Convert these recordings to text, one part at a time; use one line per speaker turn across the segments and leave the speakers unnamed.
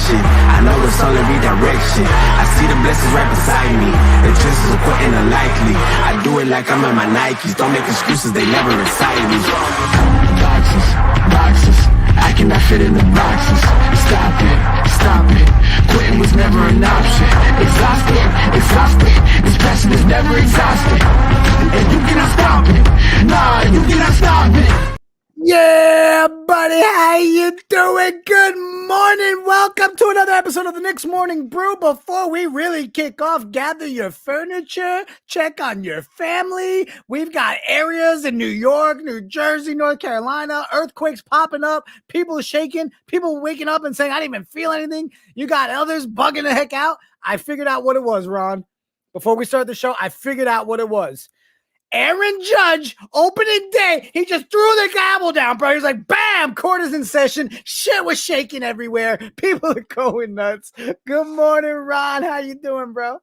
I know it's only redirection. I see the blessings right beside me. The chances of quitting are likely. I do it like I'm in my Nikes. Don't make excuses, they never excite me. Boxes, boxes, I cannot fit in the boxes. Stop it, quitting was never an option. Exhausted, this passion is never exhausted. And you cannot stop it, nah, you cannot stop it.
Yeah, buddy, how you doing? Good morning. Welcome to another episode of the Knicks Morning Brew. Before we really kick off, gather your furniture, check on your family. We've got areas in New York, New Jersey, North Carolina, earthquakes popping up, people shaking, people waking up and saying, I didn't even feel anything. You got others bugging the heck out. I figured out what it was, Ron. Before we start the show, I figured out what it was. Aaron Judge, opening day, he just threw the gavel down, bro. He's like, bam, court is in session. Shit was shaking everywhere. People are going nuts. Good morning, Ron. How you doing, bro?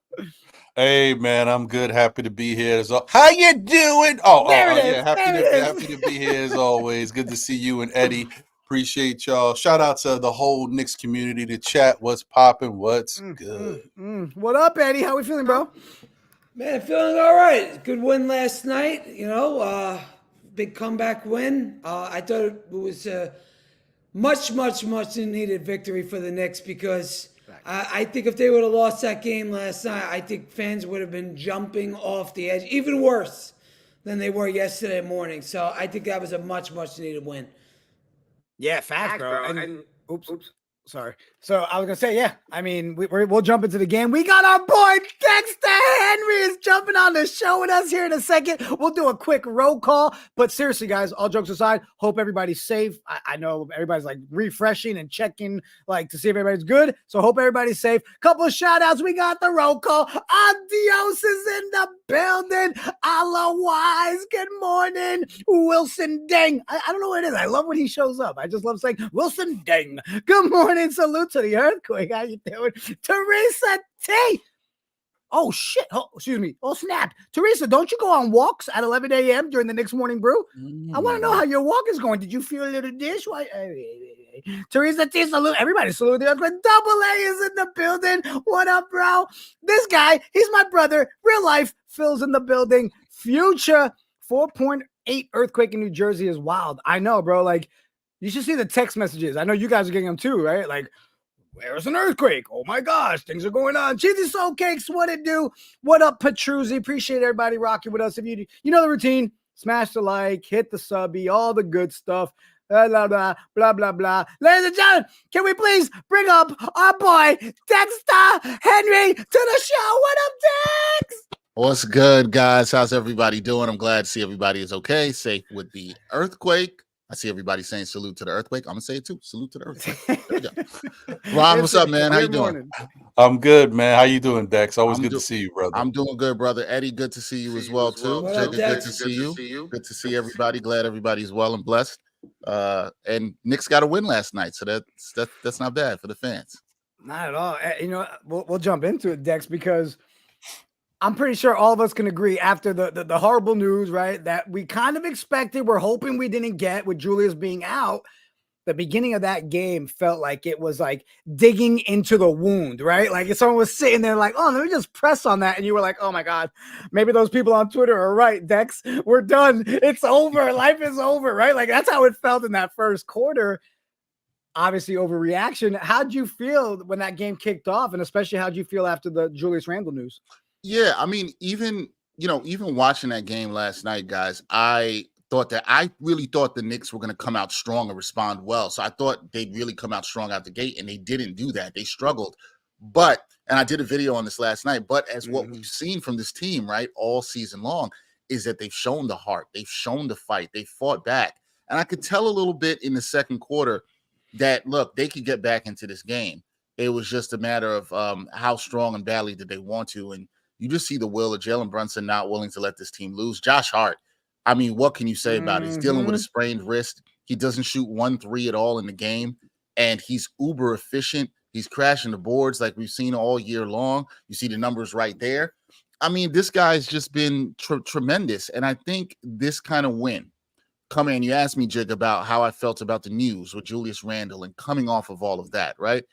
Hey, man, I'm good. Happy to be here. How you doing? Yeah, happy to be here as always. Good to see you and Eddie. Appreciate y'all. Shout out to the whole Knicks community, the chat. What's popping? What's good?
What up, Eddie? How we feeling, bro?
Man, feeling all right. Good win last night, big comeback win. I thought it was a much needed victory for the Knicks because I think if they would have lost that game last night, I think fans would have been jumping off the edge, even worse than they were yesterday morning. So I think that was a much needed win.
Yeah, facts, bro. And, oops. Sorry. So I was going to say, yeah, I mean, we'll jump into the game. We got our boy Dexter Henry is jumping on the show with us here in a second. We'll do a quick roll call. But seriously, guys, all jokes aside, hope everybody's safe. I know everybody's like refreshing and checking like to see if everybody's good. So hope everybody's safe. Couple of shout outs. We got the roll call. Adios is in the building. Otherwise, good morning. Wilson Deng. I don't know what it is. I love when he shows up. I just love saying Wilson Deng. Good morning. Salute to the earthquake. How you doing? Teresa T. Oh, shit. Oh, excuse me. Oh, snap. Teresa, don't you go on walks at 11 a.m. during the Knicks Morning Brew? I want to know how your walk is going. Did you feel a little dish? Teresa T, salute. Everybody salute the earthquake. Double A is in the building. What up, bro? This guy, he's my brother. Real life. Phil's in the building. Future 4.8 earthquake in New Jersey is wild. I know, bro. Like, you should see the text messages. I know you guys are getting them too, right? Like, where's an earthquake? Oh my gosh, things are going on. Cheesy Soul Cakes, what it do? What up, Petruzzi? Appreciate everybody rocking with us. If you know the routine, smash the like, hit the subby, all the good stuff. Blah, blah, blah, blah, blah, blah. Ladies and gentlemen, can we please bring up our boy, Dexter Henry, to the show? What up, Dex?
What's good, guys? How's everybody doing? I'm glad to see everybody is okay, safe with the earthquake. I see everybody saying salute to the earthquake. I'm going to say it too. Salute to the earthquake. There we go. Ron, what's up, man? How you doing?
I'm good, man. How you doing, Dex? Always good to see you, brother.
I'm doing good, brother. Eddie, good to see you as well, too. Jigga, good to see you. Good to see everybody. Glad everybody's well and blessed. And Knicks got a win last night, so that's not bad for the fans.
Not at all. You know, we'll jump into it, Dex, because I'm pretty sure all of us can agree after the horrible news, right, that we kind of expected, we're hoping we didn't get with Julius being out. the beginning of that game felt like it was like digging into the wound, right? Like if someone was sitting there like, oh, let me just press on that. And you were like, oh my God, maybe those people on Twitter are right, Dex. We're done. It's over. Life is over, right? Like that's how it felt in that first quarter. Obviously overreaction. How'd you feel when that game kicked off? And especially how'd you feel after the Julius Randle news?
Yeah, I mean, even watching that game last night, guys, I really thought the Knicks were going to come out strong and respond well. So I thought they'd really come out strong out the gate, and they didn't do that. They struggled. And I did a video on this last night, but as what we've seen from this team, right, all season long, is that they've shown the heart. They've shown the fight. They fought back. And I could tell a little bit in the second quarter that, look, they could get back into this game. It was just a matter of how strong and badly did they want to. And you just see the will of Jalen Brunson not willing to let this team lose. Josh Hart, I mean, what can you say about it? He's dealing with a sprained wrist. He doesn't shoot 1-3 at all in the game, and he's uber efficient. He's crashing the boards like we've seen all year long. You see the numbers right there. I mean, this guy's just been tremendous, and I think this kind of win, coming, and you asked me, Jig, about how I felt about the news with Julius Randle and coming off of all of that, right?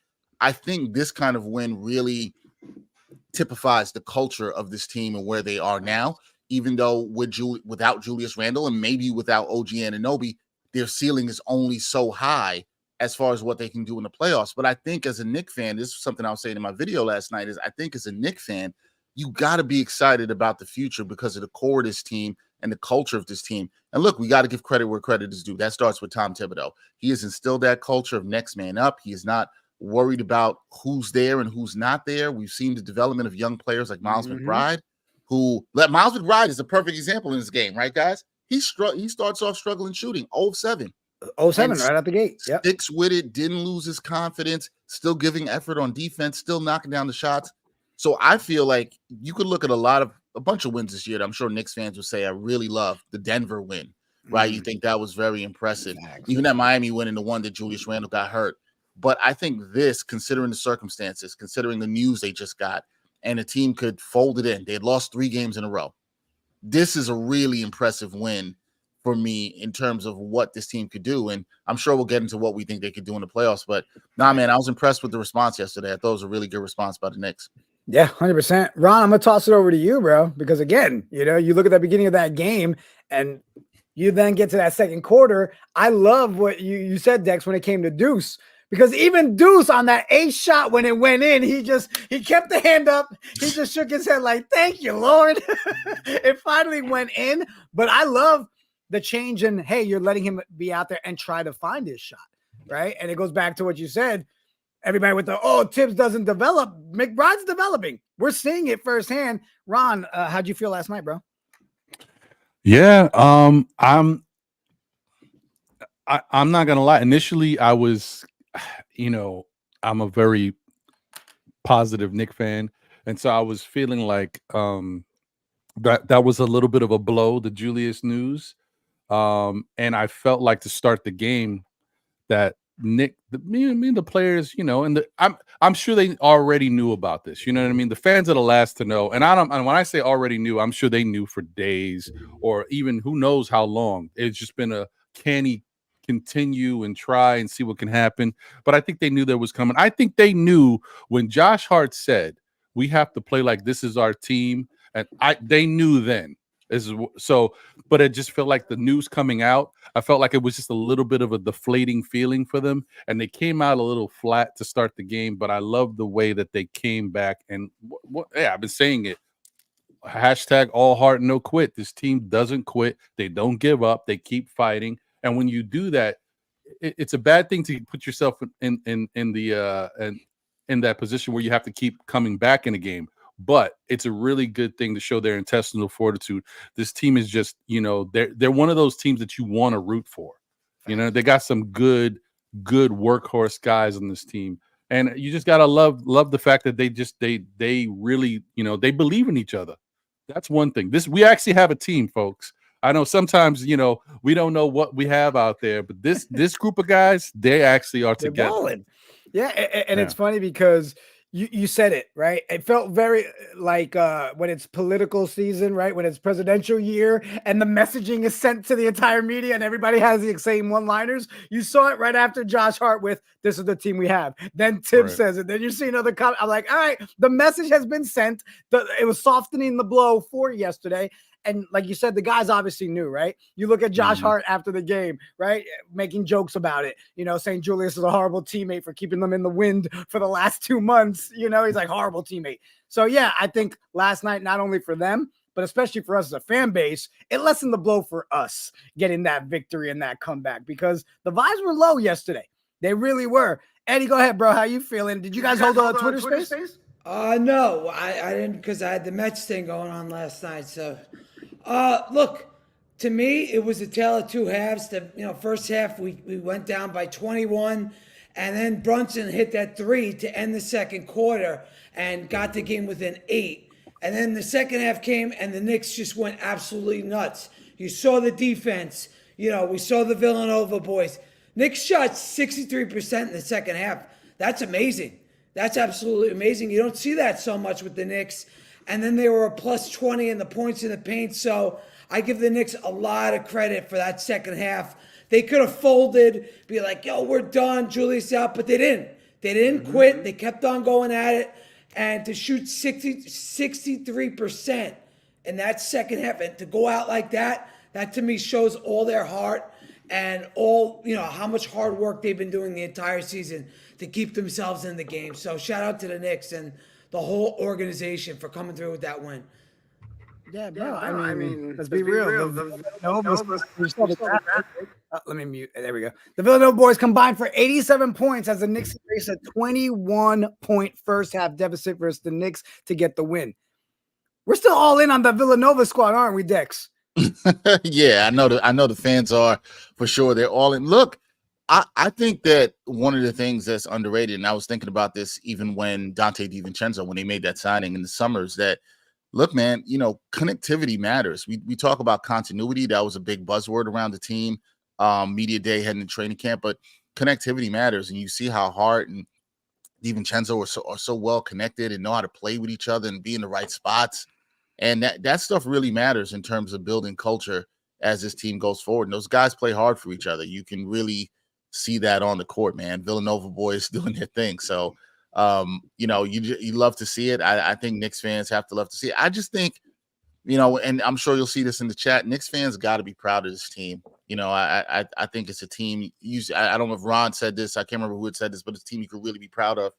I think this kind of win really typifies the culture of this team and where they are now. Even though without Julius Randle and maybe without OG Anunoby, their ceiling is only so high as far as what they can do in the playoffs. But I think as a Knicks fan, this is something I was saying in my video last night, is I think as a Knicks fan, you got to be excited about the future because of the core of this team and the culture of this team. And look, we got to give credit where credit is due. That starts with Tom Thibodeau. He has instilled that culture of next man up. He is not worried about who's there and who's not there. We've seen the development of young players like Miles McBride, Miles McBride is a perfect example in this game, right, guys? He starts off struggling shooting, 0-7.
0-7 right out the gate. Yep.
Sticks with it, didn't lose his confidence, still giving effort on defense, still knocking down the shots. So I feel like you could look at a bunch of wins this year that I'm sure Knicks fans would say I really love. The Denver win, right? You think that was very impressive. Exactly. Even that Miami win and the one that Julius Randle got hurt. But I think this, considering the circumstances, considering the news they just got, and the team could fold it in. They had lost 3 games in a row. This is a really impressive win for me in terms of what this team could do. And I'm sure we'll get into what we think they could do in the playoffs. But man, I was impressed with the response yesterday. I thought it was a really good response by the Knicks.
Yeah, 100%. Ron, I'm going to toss it over to you, bro, because again, you look at the beginning of that game and you then get to that second quarter. I love what you said, Dex, when it came to Deuce. Because even Deuce on that 8th shot, when it went in, he kept the hand up. He just shook his head like, thank you, Lord. It finally went in. But I love the change in, hey, you're letting him be out there and try to find his shot, right? And it goes back to what you said. Everybody with Tibbs doesn't develop. McBride's developing. We're seeing it firsthand. Ron, how'd you feel last night, bro?
Yeah, I'm not going to lie. Initially, I was... I'm a very positive Knicks fan. And so I was feeling like that was a little bit of a blow, the Julius news. And I felt like to start the game that the players, and I'm sure they already knew about this. You know what I mean? The fans are the last to know. And when I say already knew, I'm sure they knew for days or even who knows how long. It's just been a canny continue and try and see what can happen. But I think they knew that was coming. I think they knew when Josh Hart said, we have to play like this is our team. And they knew then. But it just felt like the news coming out, I felt like it was just a little bit of a deflating feeling for them. And they came out a little flat to start the game. But I love the way that they came back. And I've been saying it. Hashtag all heart, no quit. This team doesn't quit. They don't give up. They keep fighting. And when you do that, it's a bad thing to put yourself in that position where you have to keep coming back in a game. But it's a really good thing to show their intestinal fortitude. This team is just, they're one of those teams that you want to root for. They got some good workhorse guys on this team. And you just gotta love the fact that they really, they believe in each other. That's one thing. We actually have a team, folks. I know sometimes, we don't know what we have out there, but this group of guys, they actually are together.
Balling. Yeah, and it's funny because You said it, right? It felt very like when it's political season, right? When it's presidential year and the messaging is sent to the entire media and everybody has the same one-liners. You saw it right after Josh Hart with, "This is the team we have." Then Tim says it. Then you see another comment. I'm like, all right, the message has been sent. It was softening the blow for yesterday. And like you said, the guys obviously knew, right? You look at Josh Hart after the game, right? Making jokes about it, saying Julius is a horrible teammate for keeping them in the wind for the last 2 months. He's like, horrible teammate. So yeah, I think last night, not only for them, but especially for us as a fan base, it lessened the blow for us getting that victory and that comeback because the vibes were low yesterday. They really were. Eddie, go ahead, bro. How you feeling? Did you guys hold a Twitter space?
No, I didn't because I had the Mets thing going on last night. So, look, to me, it was a tale of two halves. First half we went down by 21, and then Brunson hit that 3 to end the second quarter and got the game within 8. And then the second half came, and the Knicks just went absolutely nuts. You saw the defense. We saw the Villanova boys. Knicks shot 63% in the second half. That's amazing. That's absolutely amazing. You don't see that so much with the Knicks. And then they were a plus 20 in the points in the paint. So I give the Knicks a lot of credit for that second half. They could have folded, be like, yo, we're done, Julius out. But they didn't. They didn't quit. They kept on going at it. And to shoot 63% in that second half and to go out like that to me shows all their heart and all, how much hard work they've been doing the entire season to keep themselves in the game. So shout out to the Knicks and the whole organization for coming through with that win.
Yeah, bro. I mean, let's be real. Let me mute. There we go. The Villanova boys combined for 87 points as the Knicks faced a 21-point first half deficit versus the Knicks to get the win. We're still all in on the Villanova squad, aren't we, Dex?
Yeah, I know the fans are for sure. They're all in. Look, I think that one of the things that's underrated, and I was thinking about this even when Dante DiVincenzo, when they made that signing in the summer, is that, look, man, connectivity matters. We talk about continuity. That was a big buzzword around the team. Media day heading to training camp, but connectivity matters. And you see how Hart and DiVincenzo are so well connected and know how to play with each other and be in the right spots. And that stuff really matters in terms of building culture as this team goes forward. And those guys play hard for each other. You can really see that on the court, man. Villanova boys doing their thing. So, you love to see it. I think Knicks fans have to love to see it. I just think, and I'm sure you'll see this in the chat, Knicks fans got to be proud of this team. I think it's a team. I don't know if Ron said this. I can't remember who had said this, but it's a team you could really be proud of,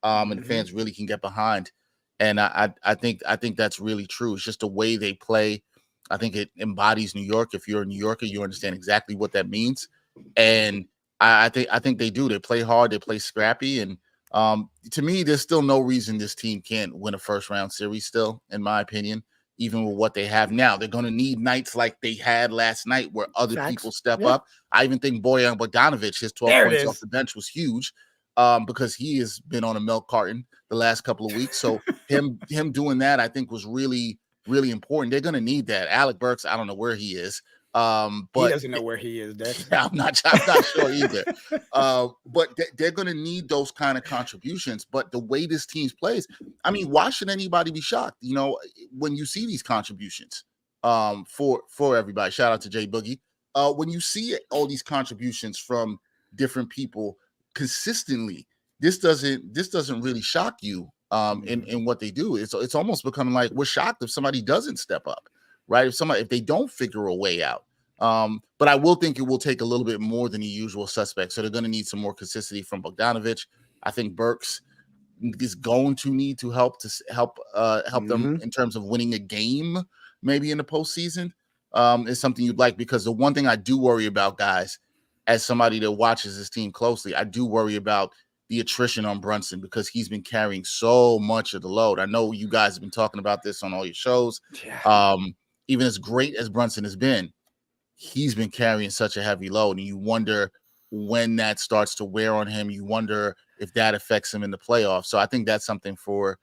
and the fans really can get behind. And I think that's really true. It's just the way they play. I think it embodies New York. If you're a New Yorker, you understand exactly what that means. And I think they do. They play hard. They play scrappy. And to me, there's still no reason this team can't win a first round series still, in my opinion, even with what they have now. They're going to need nights like they had last night where other people step up. I even think Bojan Bogdanovic, his 12 points off the bench was huge because he has been on a milk carton the last couple of weeks. So him doing that, I think, was really, really important. They're going to need that. Alec Burks, I don't know where he is. But
he doesn't know where he is.
I'm not sure either. But they're going to need those kind of contributions. But the way this team plays, I mean, why should anybody be shocked? When you see these contributions for everybody. Shout out to Jay Boogie. When you see all these contributions from different people consistently, this doesn't really shock you in what they do. It's almost becoming like we're shocked if somebody doesn't step up. Right. If they don't figure a way out. But I will think it will take a little bit more than the usual suspects. So they're going to need some more consistency from Bogdanovic. I think Burks is going to need to help them in terms of winning a game, maybe in the postseason. Is something you'd like, because the one thing I do worry about, guys, as somebody that watches this team closely, I do worry about the attrition on Brunson because he's been carrying so much of the load. I know you guys have been talking about this on all your shows. Yeah. Even as great as Brunson has been, he's been carrying such a heavy load, and you wonder when that starts to wear on him. You wonder if that affects him in the playoffs. So I think that's something for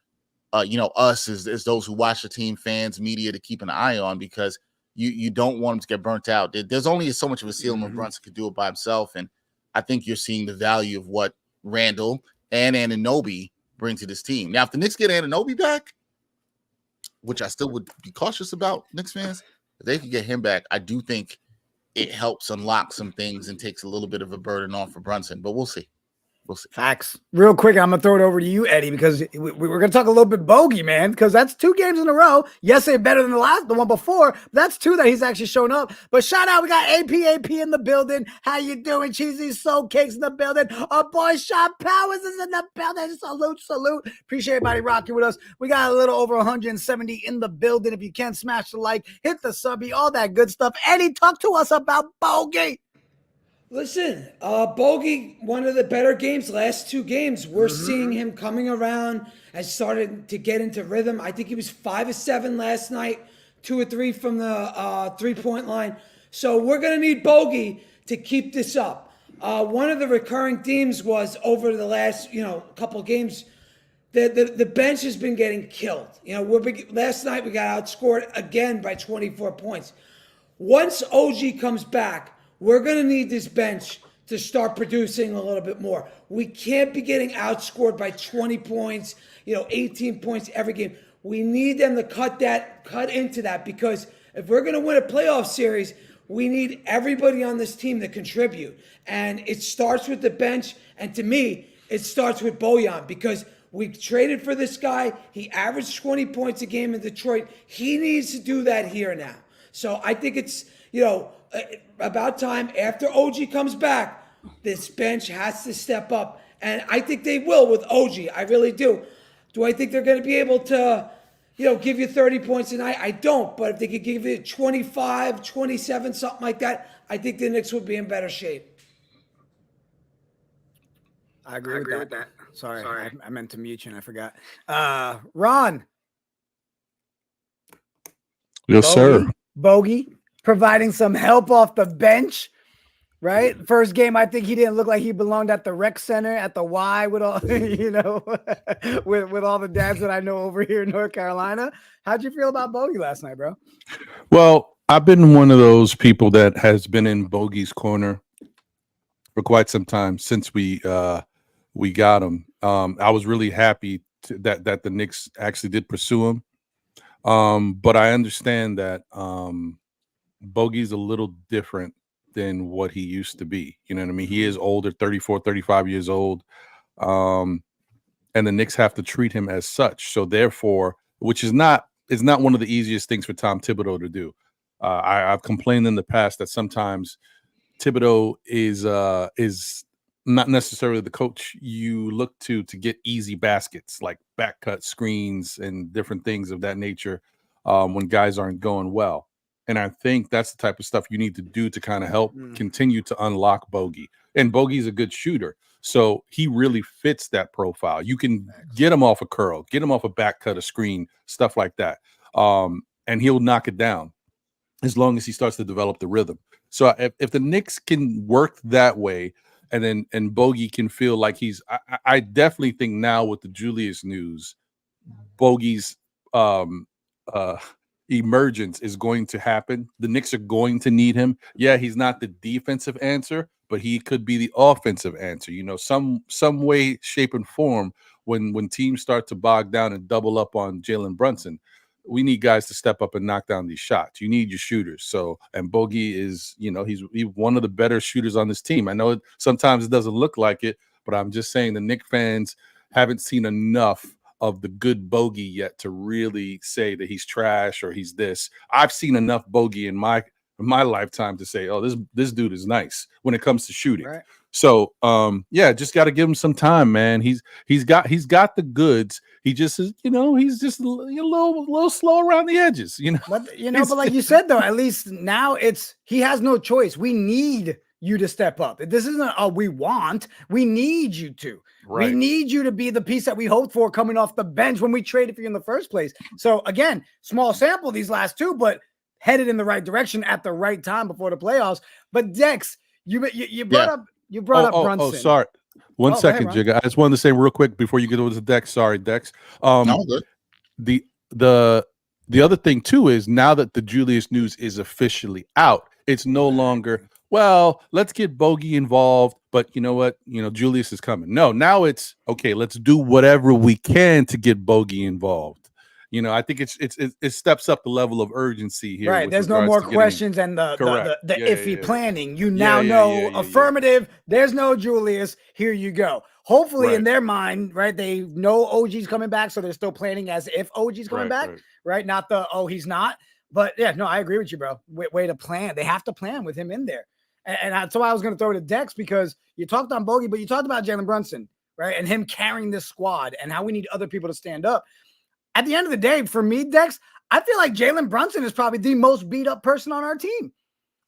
us as those who watch the team, fans, media, to keep an eye on, because you don't want him to get burnt out. There's only so much of a ceiling where Brunson could do it by himself, and I think you're seeing the value of what Randle and Anunoby bring to this team. Now, if the Knicks get Anunoby back, which I still would be cautious about, Knicks fans, if they could get him back, I do think it helps unlock some things and takes a little bit of a burden off for Brunson. But we'll see. We'll see.
Facts. Real quick, I'm going to throw it over to you, Eddie, because we're going to talk a little bit bogey, man, because that's 2 games in a row. Yes, they're better than the one before. But that's 2 that he's actually shown up. But shout out, we got AP in the building. How you doing? Cheesy Soul Cakes in the building. Our boy Sean Powers is in the building. Salute. Appreciate everybody rocking with us. We got a little over 170 in the building. If you can, smash the like, hit the subby, all that good stuff. Eddie, talk to us about bogey.
Listen, Bogey, one of the better games, last 2 games. We're seeing him coming around and starting to get into rhythm. I think he was 5 of 7 last night, 2 of 3 from the 3-point line. So we're going to need Bogey to keep this up. One of the recurring themes was over the last, couple games, the bench has been getting killed. Last night we got outscored again by 24 points. Once OG comes back, we're going to need this bench to start producing a little bit more. We can't be getting outscored by 20 points, 18 points every game. We need them to cut into that, because if we're going to win a playoff series, we need everybody on this team to contribute. And it starts with the bench. And to me, it starts with Bojan, because we traded for this guy. He averaged 20 points a game in Detroit. He needs to do that here now. So I think it's, about time after OG comes back, this bench has to step up. And I think they will with OG. I really do. Do I think they're going to be able to, give you 30 points a night? I don't. But if they could give you 25, 27, something like that, I think the Knicks would be in better shape.
I agree with that. Sorry. I meant to mute you and I forgot. Ron.
Yes, sir.
Bogey. Providing some help off the bench, right? First game, I think he didn't look like he belonged at the rec center at the Y with all, with all the dads that I know over here in North Carolina. How'd you feel about Bogey last night, bro?
Well, I've been one of those people that has been in Bogey's corner for quite some time since we got him. I was really happy that the Knicks actually did pursue him. But I understand that Bogey's a little different than what he used to be. You know what I mean? He is older, 34, 35 years old. And the Knicks have to treat him as such. So therefore, which is not one of the easiest things for Tom Thibodeau to do. I've complained in the past that sometimes Thibodeau is not necessarily the coach you look to get easy baskets, like back cut screens and different things of that nature when guys aren't going well. And I think that's the type of stuff you need to do to kind of help continue to unlock Bogey. And Bogey's a good shooter, so he really fits that profile. You can get him off a curl, get him off a back cut, a screen, stuff like that. And he'll knock it down as long as he starts to develop the rhythm. So if the Knicks can work that way, and Bogey can feel like I definitely think now with the Julius news, Bogey's emergence is going to happen. The Knicks are going to need him. Yeah, he's not the defensive answer, but he could be the offensive answer. Some way, shape, and form when teams start to bog down and double up on Jalen Brunson, we need guys to step up and knock down these shots. You need your shooters. So, and Bogey is, he's one of the better shooters on this team. I know sometimes it doesn't look like it, but I'm just saying the Knicks fans haven't seen enough of the good Bogey yet to really say that he's trash or he's this. I've seen enough Bogey in my lifetime to say, oh, this dude is nice when it comes to shooting. Right. So just got to give him some time, man. He's got the goods. He just is, he's just a little slow around the edges,
But but like you said though, at least now he has no choice. We need you to step up. This isn't we need you to. Right. We need you to be the piece that we hoped for coming off the bench when we traded for you in the first place. So again, small sample these last 2, but headed in the right direction at the right time before the playoffs. But Dex, you brought up Brunson.
Oh, sorry. One second, Jigga. I just wanted to say real quick before you get over to Dex. Sorry, Dex.
No, good.
The other thing too is now that the Julius news is officially out, it's no longer, well, let's get Bogey involved. but you know what? Julius is coming. No, now it's okay. Let's do whatever we can to get Bogey involved. I think it steps up the level of urgency here.
Right.
With
There's no
regards
more
to
questions and the
correct.
iffy planning. You
Yeah,
now
yeah,
know
yeah, yeah,
affirmative. There's no Julius. Here you go. Hopefully in
Right.
their mind, right, they know OG's coming back, so they're still planning as if OG's coming back, right? Not he's not. But yeah, no, I agree with you, bro. Way to plan. They have to plan with him in there. And that's why I was going to throw to Dex, because you talked on Bogey, but you talked about Jalen Brunson, right? And him carrying this squad and how we need other people to stand up. At the end of the day, for me, Dex, I feel like Jalen Brunson is probably the most beat up person on our team.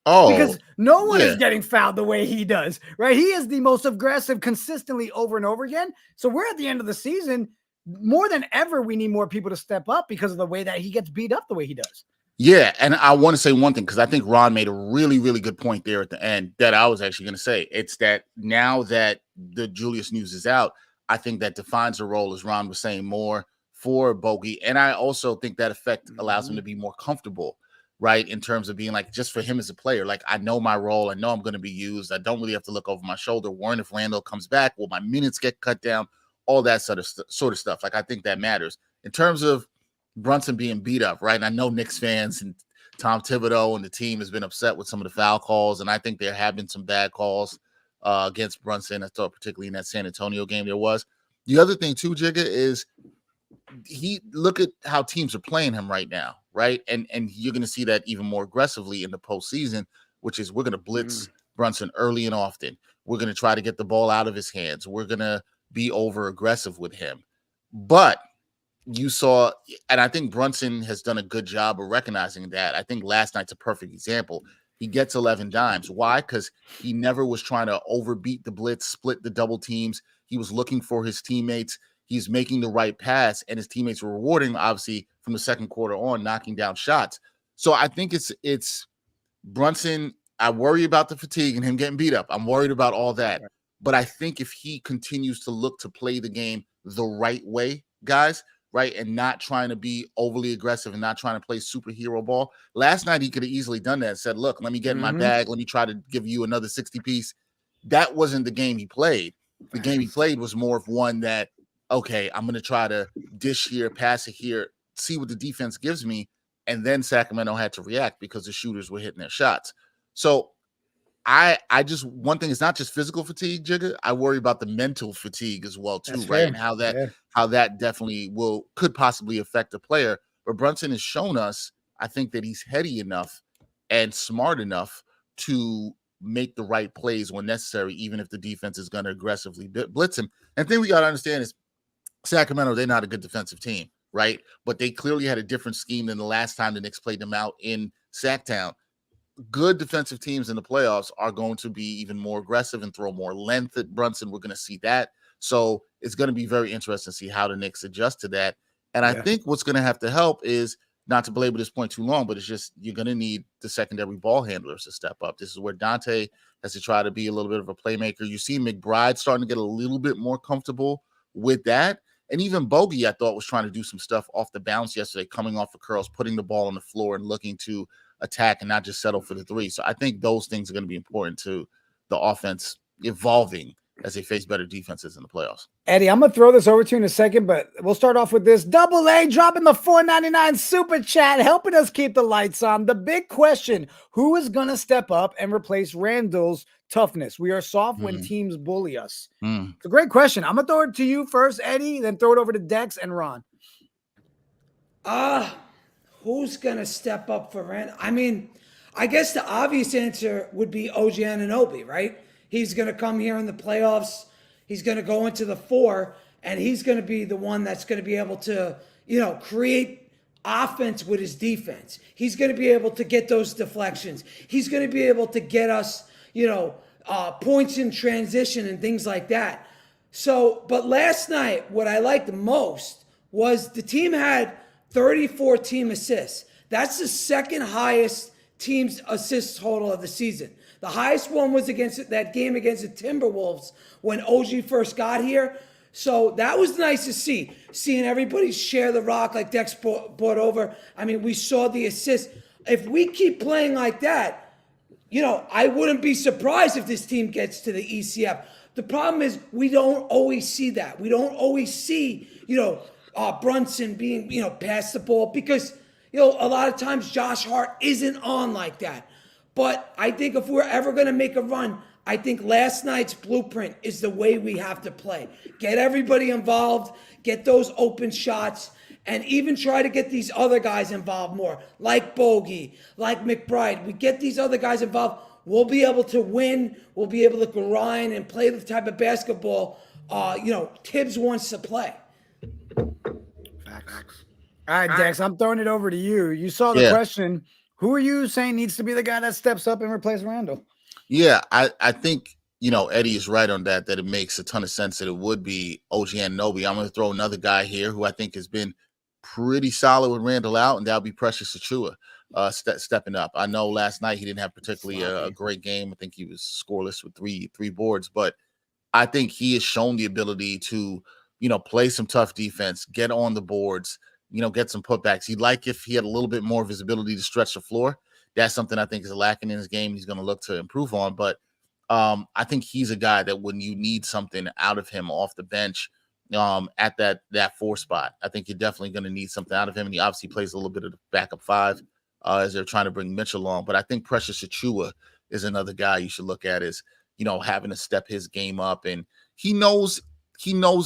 Oh,
because no one is getting fouled the way he does, right? He is the most aggressive consistently over and over again. So we're at the end of the season. More than ever, we need more people to step up because of the way that he gets beat up the way he does.
Yeah, and I want to say one thing, because I think Ron made a really, really good point there at the end that I was actually going to say. It's that now that the Julius news is out, I think that defines the role, as Ron was saying, more for Bogey. And I also think that effect allows him to be more comfortable, right, in terms of being like, just for him as a player, like, I know my role. I know I'm going to be used. I don't really have to look over my shoulder, worrying if Randle comes back, will my minutes get cut down, all that sort of stuff. Like, I think that matters. In terms of Brunson being beat up, right? And I know Knicks fans and Tom Thibodeau and the team has been upset with some of the foul calls, and I think there have been some bad calls against Brunson. I thought particularly in that San Antonio game there was. The other thing too, Jigga, is look at how teams are playing him right now, right? And you're going to see that even more aggressively in the postseason, which is we're going to blitz Brunson early and often. We're going to try to get the ball out of his hands. We're going to be over aggressive with him. But you saw, and I think Brunson has done a good job of recognizing that. I think last night's a perfect example. He gets 11 dimes. Why? Because he never was trying to overbeat the blitz, split the double teams. He was looking for his teammates. He's making the right pass, and his teammates were rewarding, obviously, from the second quarter on, knocking down shots. So I think it's Brunson. I worry about the fatigue and him getting beat up. I'm worried about all that. But I think if he continues to look to play the game the right way, guys, right, and not trying to be overly aggressive and not trying to play superhero ball. Last night, he could have easily done that and said, look, let me get in my bag. Let me try to give you another 60 piece. That wasn't the game he played. The game he played was more of one that, okay, I'm going to try to dish here, pass it here, see what the defense gives me. And then Sacramento had to react because the shooters were hitting their shots. So I just, one thing is not just physical fatigue, Jigga. I worry about the mental fatigue as well too, right? And how that definitely could possibly affect a player. But Brunson has shown us, I think, that he's heady enough and smart enough to make the right plays when necessary, even if the defense is going to aggressively blitz him. And the thing we got to understand is Sacramento, they're not a good defensive team, right? But they clearly had a different scheme than the last time the Knicks played them out in Sacktown. Good defensive teams in the playoffs are going to be even more aggressive and throw more length at Brunson. We're going to see that. So it's going to be very interesting to see how the Knicks adjust to that. And I think what's going to have to help is, not to belabor this point too long, but it's just you're going to need the secondary ball handlers to step up. This is where Dante has to try to be a little bit of a playmaker. You see McBride starting to get a little bit more comfortable with that. And even Bogey, I thought, was trying to do some stuff off the bounce yesterday, coming off of curls, putting the ball on the floor and looking to attack and not just settle for the three. So I think those things are going to be important to the offense evolving as they face better defenses in the playoffs.
Eddie, I'm going to throw this over to you in a second, but we'll start off with this. Double A dropping the $4.99 super chat, helping us keep the lights on. The big question, who is going to step up and replace Randle's toughness? We are soft when teams bully us. It's a great question. I'm going to throw it to you first, Eddie, then throw it over to Dex and Ron.
Who's going to step up for Randle? I mean, I guess the obvious answer would be OG Anunoby, right? He's going to come here in the playoffs. He's going to go into the 4, and he's going to be the one that's going to be able to, create offense with his defense. He's going to be able to get those deflections. He's going to be able to get us, points in transition and things like that. So, but last night, what I liked the most was the team had 34 team assists. That's the second highest team's assist total of the season. The highest one was against that game against the Timberwolves when OG first got here. So that was nice to see, seeing everybody share the rock like Dex brought over. I mean, we saw the assist. If we keep playing like that, I wouldn't be surprised if this team gets to the ECF. The problem is we don't always see that. We don't always see, Brunson being, pass the ball because, a lot of times Josh Hart isn't on like that. But I think if we're ever going to make a run, I think last night's blueprint is the way we have to play. Get everybody involved, get those open shots, and even try to get these other guys involved more, like Bogey, like McBride. We get these other guys involved, we'll be able to win, we'll be able to grind and play the type of basketball, Tibbs wants to play.
Facts. All right, Dex, I'm throwing it over to you. You saw the question. Who are you saying needs to be the guy that steps up and replace Randle?
Yeah, I think, Eddie is right on that it makes a ton of sense that it would be OG Anunoby. I'm going to throw another guy here who I think has been pretty solid with Randle out, and that'll be Precious Achiuwa stepping up. I know last night he didn't have particularly a great game. I think he was scoreless with three boards, but I think he has shown the ability to, play some tough defense, get on the boards, get some putbacks. He'd like if he had a little bit more of his ability to stretch the floor. That's something I think is lacking in his game. He's going to look to improve on, but I think he's a guy that when you need something out of him off the bench, at that 4 spot, I think you're definitely going to need something out of him. And he obviously plays a little bit of the backup 5 as they're trying to bring Mitch along. But I think Precious Achiuwa is another guy you should look at as, having to step his game up. And he knows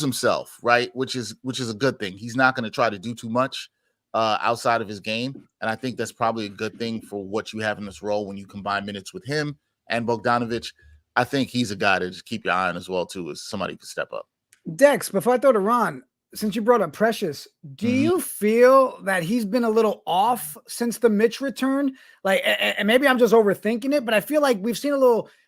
himself, right? Which is a good thing. He's not going to try to do too much outside of his game. And I think that's probably a good thing for what you have in this role when you combine minutes with him and Bogdanovic. I think he's a guy to just keep your eye on as well, too, as somebody could step up.
Dex, before I throw to Ron, since you brought up Precious, do you feel that he's been a little off since the Mitch return? Like, and maybe I'm just overthinking it, but I feel like we've seen a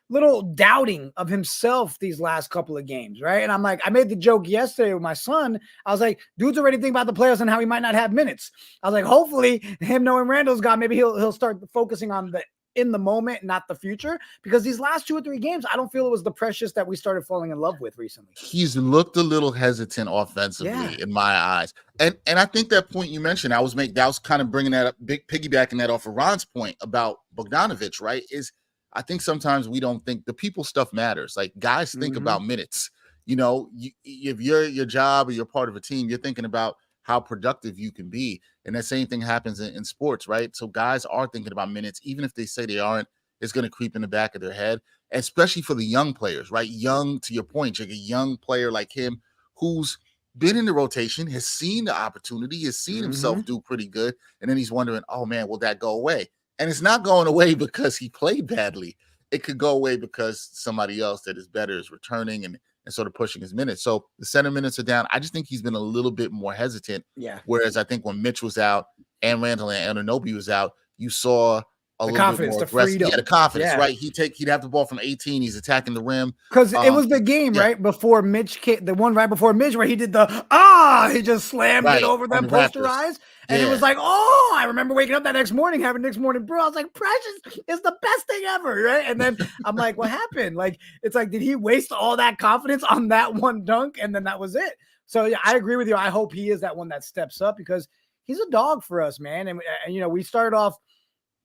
little doubting of himself these last couple of games, right? And I'm like, I made the joke yesterday with my son. I was like, dude's already thinking about the playoffs and how he might not have minutes. I was like, hopefully him knowing Randle's gone, maybe he'll start focusing on the in the moment, not the future, because these last 2 or 3 games, I don't feel it was the Precious that we started falling in love with recently.
He's looked a little hesitant offensively in my eyes. And I think that point you mentioned, that was kind of bringing that up, piggybacking that off of Ron's point about Bogdanovic, right? Is I think sometimes we don't think the people stuff matters. Like guys think about minutes, if you're your job or you're part of a team, you're thinking about how productive you can be. And that same thing happens in sports, right? So guys are thinking about minutes, even if they say they aren't, it's going to creep in the back of their head, especially for the young players, right? Young, to your point, like a young player like him who's been in the rotation, has seen the opportunity, has seen himself do pretty good. And then he's wondering, oh man, will that go away? And it's not going away because he played badly. It could go away because somebody else that is better is returning and sort of pushing his minutes. So the center minutes are down. I just think he's been a little bit more hesitant.
Yeah.
Whereas I think when Mitch was out and Randle and Anunoby was out, you saw a little bit more aggressive. Yeah, the confidence, right? He'd have the ball from 18. He's attacking the rim.
Because it was the game, right? Before Mitch, the one right before Mitch where he did he just slammed it over them posterized. And it was like, I remember waking up that next morning, having next morning brew. I was like, Precious is the best thing ever, right? And then I'm like, what happened? Like, it's like, did he waste all that confidence on that one dunk? And then that was it. So yeah, I agree with you. I hope he is that one that steps up because he's a dog for us, man. And we started off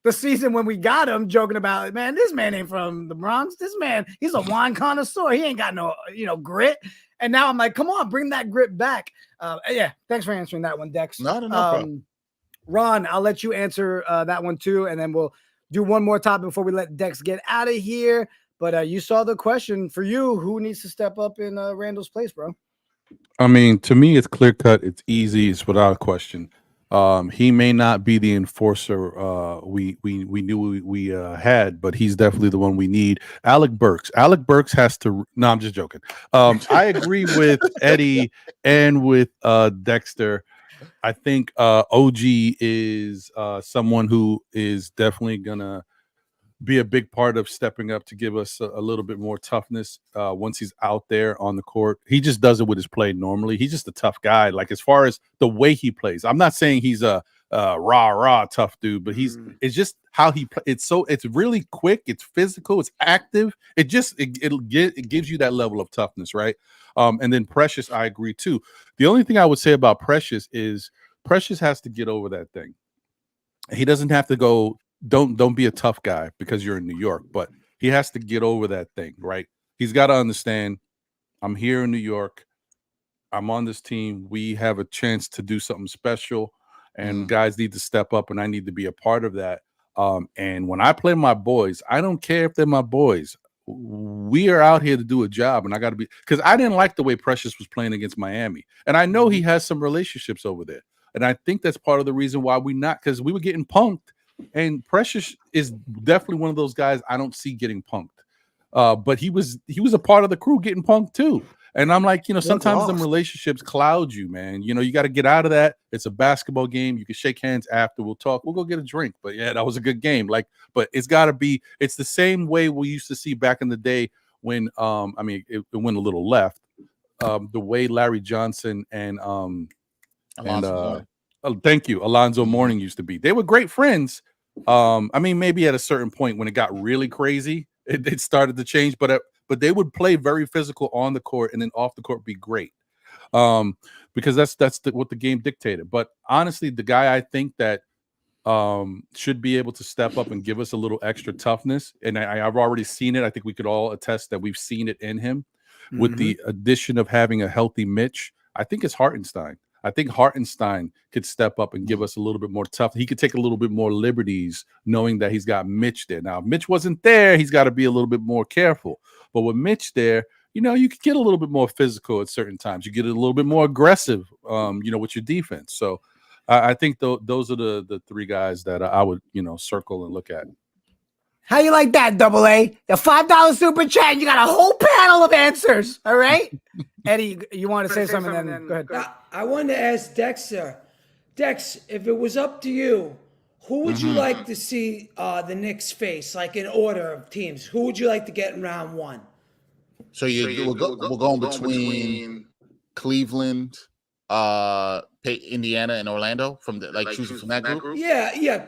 the season when we got him joking about, man, this man ain't from the Bronx. This man, he's a wine connoisseur. He ain't got no, grit. And now I'm like, come on, bring that grit back. Yeah, thanks for answering that one, Dex.
No problem.
Ron, I'll let you answer that one too, and then we'll do one more topic before we let Dex get out of here. But you saw the question for you: who needs to step up in Randle's place, bro?
I mean, to me, it's clear cut. It's easy. It's without a question. He may not be the enforcer we knew we had, but he's definitely the one we need. Alec Burks has to. No, I'm just joking. I agree with Eddie and with Dexter. I think OG is someone who is definitely gonna be a big part of stepping up to give us a little bit more toughness once he's out there on the court. He just does it with his play normally. He's just a tough guy. Like as far as the way he plays, I'm not saying he's a rah tough dude, but it's just how he plays. It's really quick. It's physical. It's active. It gives you that level of toughness, right? And then Precious, I agree too. The only thing I would say about Precious is Precious has to get over that thing. He doesn't have to go don't be a tough guy because you're in New York, but he has to get over that thing, right? He's got to understand, I'm here in New York. I'm on this team. We have a chance to do something special, and guys need to step up, and I need to be a part of that. And when I play my boys, I don't care if they're my boys. We are out here to do a job, and I got to be, because I didn't like the way Precious was playing against Miami, and I know he has some relationships over there, and I think that's part of the reason why because we were getting punked, and Precious is definitely one of those guys I don't see getting punked. But he was a part of the crew getting punked too. And I'm like, sometimes them relationships cloud you, man. You got to get out of that. It's a basketball game. You can shake hands after. We'll talk. We'll go get a drink. But yeah, that was a good game. But it's got to be. It's the same way we used to see back in the day when, it went a little left. The way Larry Johnson and thank you, Alonzo Mourning used to be. They were great friends. Maybe at a certain point when it got really crazy, it started to change. But they would play very physical on the court, and then off the court be great, because that's what the game dictated. But honestly, the guy I think that should be able to step up and give us a little extra toughness, and I've already seen it. I think we could all attest that we've seen it in him with the addition of having a healthy Mitch. I think it's Hartenstein. I think Hartenstein could step up and give us a little bit more tough. He could take a little bit more liberties knowing that he's got Mitch there. Now, if Mitch wasn't there, he's got to be a little bit more careful. But with Mitch there, you could get a little bit more physical at certain times. You get a little bit more aggressive, with your defense. So I think those are the three guys that I would, circle and look at.
How you like that, Double A? The $5 super chat. You got a whole panel of answers. All right, Eddie, you want to say something? Then go ahead.
I wanted to ask Dexter. Dex, if it was up to you, who would you like to see the Knicks face, like in order of teams? Who would you like to get in round one?
So we're going between Cleveland, Indiana, and Orlando choosing from that group.
Yeah.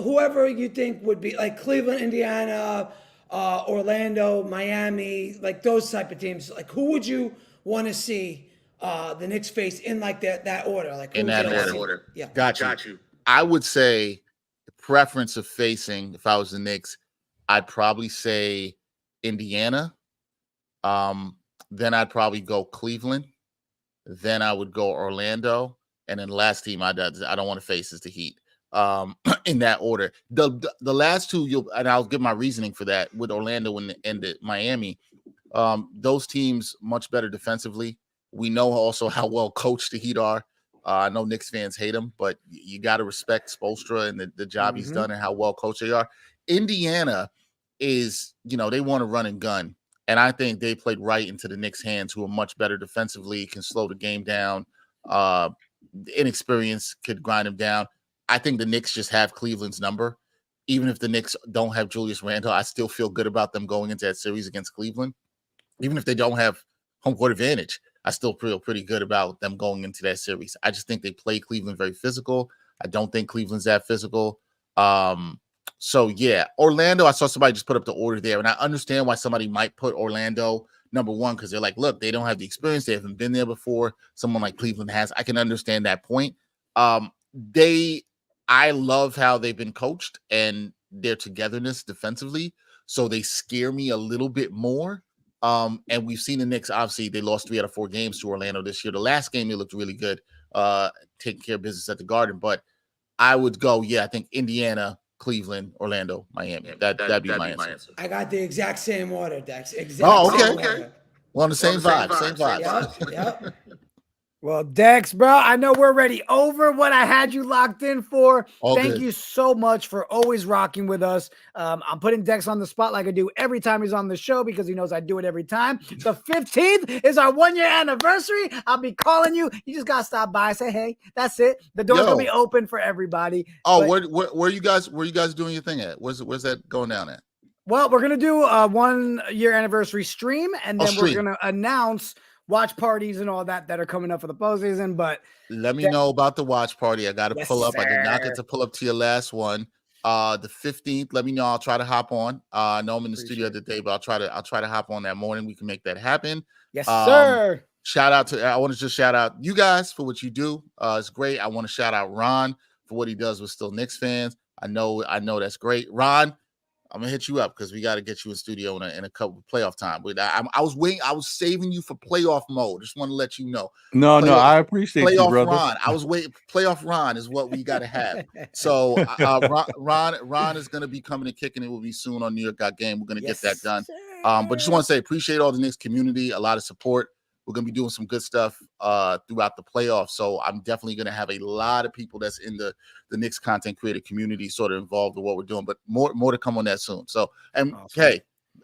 Whoever you think would be like Cleveland, Indiana, Orlando, Miami, like those type of teams. Like who would you want to see the Knicks face in like that order? Like
in that order.
Yeah,
got you. I would say the preference of facing, if I was the Knicks, I'd probably say Indiana. Then I'd probably go Cleveland. Then I would go Orlando, and then last team I don't want to face is the Heat. In that order, the last two and I'll give my reasoning for that with Orlando and the Miami. Those teams much better defensively. We know also how well coached the Heat are. I know Knicks fans hate him, but you got to respect Spoelstra and the job he's done and how well coached they are. Indiana is, they want to run and gun. And I think they played right into the Knicks' hands, who are much better defensively, can slow the game down. Inexperience could grind them down. I think the Knicks just have Cleveland's number. Even if the Knicks don't have Julius Randle, I still feel good about them going into that series against Cleveland. Even if they don't have home court advantage, I still feel pretty good about them going into that series. I just think they play Cleveland very physical. I don't think Cleveland's that physical. So, yeah, Orlando, I saw somebody just put up the order there, and I understand why somebody might put Orlando number one, because they're like, look, they don't have the experience. They haven't been there before. Someone like Cleveland has. I can understand that point. I love how they've been coached and their togetherness defensively, so they scare me a little bit more. And we've seen the Knicks, obviously, they lost 3 out of 4 games to Orlando this year. The last game, they looked really good, taking care of business at the Garden. But I would go, I think Indiana, Cleveland, Orlando, Miami. That'd be my answer.
I got the exact same order, Dex. Okay.
Well, on the same vibe.
Yep.
Well, Dex, bro, I know we're already over what I had you locked in for. Thank you so much for always rocking with us. I'm putting Dex on the spot like I do every time he's on the show because he knows I do it every time. The 15th is our 1-year anniversary. I'll be calling you. You just got to stop by, say, hey, that's it. The door's going to be open for everybody.
Oh, where you guys doing your thing at? Where's that going down at?
Well, we're going to do a 1-year anniversary stream, and then we're going to announce watch parties and all that are coming up for the postseason. But
let me know about the watch party. I got to pull up. Sir. I did not get to pull up to your last one. The 15th. Let me know. I'll try to hop on. I know I'm in the studio today, but I'll try to hop on that morning. We can make that happen.
Yes, sir.
I want to just shout out you guys for what you do. It's great. I want to shout out Ron for what he does with Still Knicks fans. I know that's great. Ron, I'm gonna hit you up because we got to get you in studio in a couple of playoff time. But I was waiting. I was saving you for playoff mode. Just want to let you know.
No, I appreciate you, brother.
Ron. I was waiting. Playoff Ron is what we got to have. So Ron is going to be coming and kicking it with me soon on New York Got Game. We're going to get that done. But just want to say appreciate all the Knicks community. A lot of support. We're going to be doing some good stuff throughout the playoffs. So I'm definitely going to have a lot of people that's in the Knicks content creator community sort of involved in what we're doing. But more to come on that soon. So, and awesome. Hey,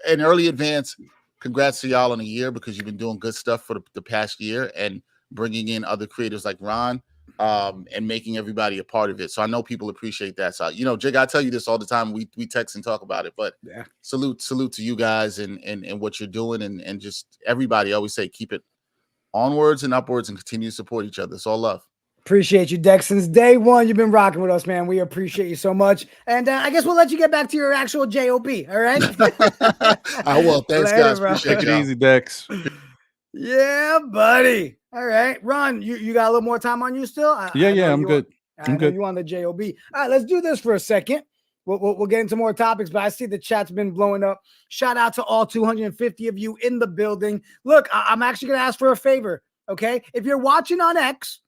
in early advance, congrats to y'all on a year because you've been doing good stuff for the past year and bringing in other creators like Ron and making everybody a part of it. So I know people appreciate that. So, Jig, I tell you this all the time. We text and talk about it, but salute to you guys and what you're doing and just everybody. I always say, keep it onwards and upwards and continue to support each other. It's all love.
Appreciate you, Dex. Since day one, you've been rocking with us, man. We appreciate you so much. And I guess we'll let you get back to your actual JOB. All right.
I will. Thanks,
later,
guys.
Bro.
Take it easy, Dex.
Yeah, buddy. All right, Ron, you got a little more time on you still?
I'm good. I'm good.
You on the JOB. All right, let's do this for a second. We'll get into more topics, but I see the chat's been blowing up. Shout out to all 250 of you in the building. Look, I'm actually going to ask for a favor, okay? If you're watching on X,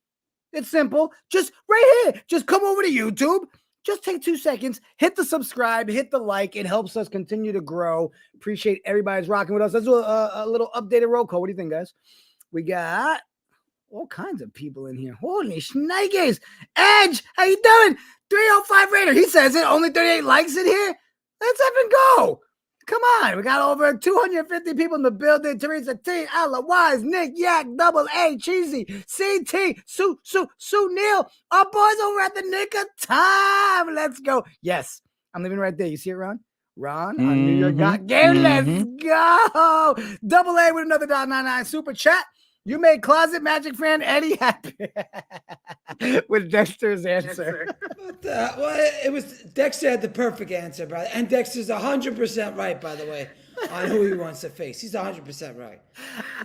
it's simple. Just right here. Just come over to YouTube. Just take 2 seconds. Hit the subscribe. Hit the like. It helps us continue to grow. Appreciate everybody's rocking with us. Let's do a little updated roll call. What do you think, guys? We got all kinds of people in here. Holy shnikes. Edge, how you doing? 305 Raider. He says it. Only 38 likes in here. Let's even go. Come on. We got over 250 people in the building. Teresa T, Alla Wise, Nick, Yak, Double A, Cheesy, CT, Sue Neal. Our boys over at the Nick of Time. Let's go. Yes. I'm living right there. You see it, Ron? Ron on New York Got Game. Let's go. Double A with another $1.99 super chat. You made Closet Magic fan Eddie happy with Dexter's answer.
Well, it was Dexter had the perfect answer, brother. And Dexter's 100% right, by the way, on who he wants to face. He's 100% right.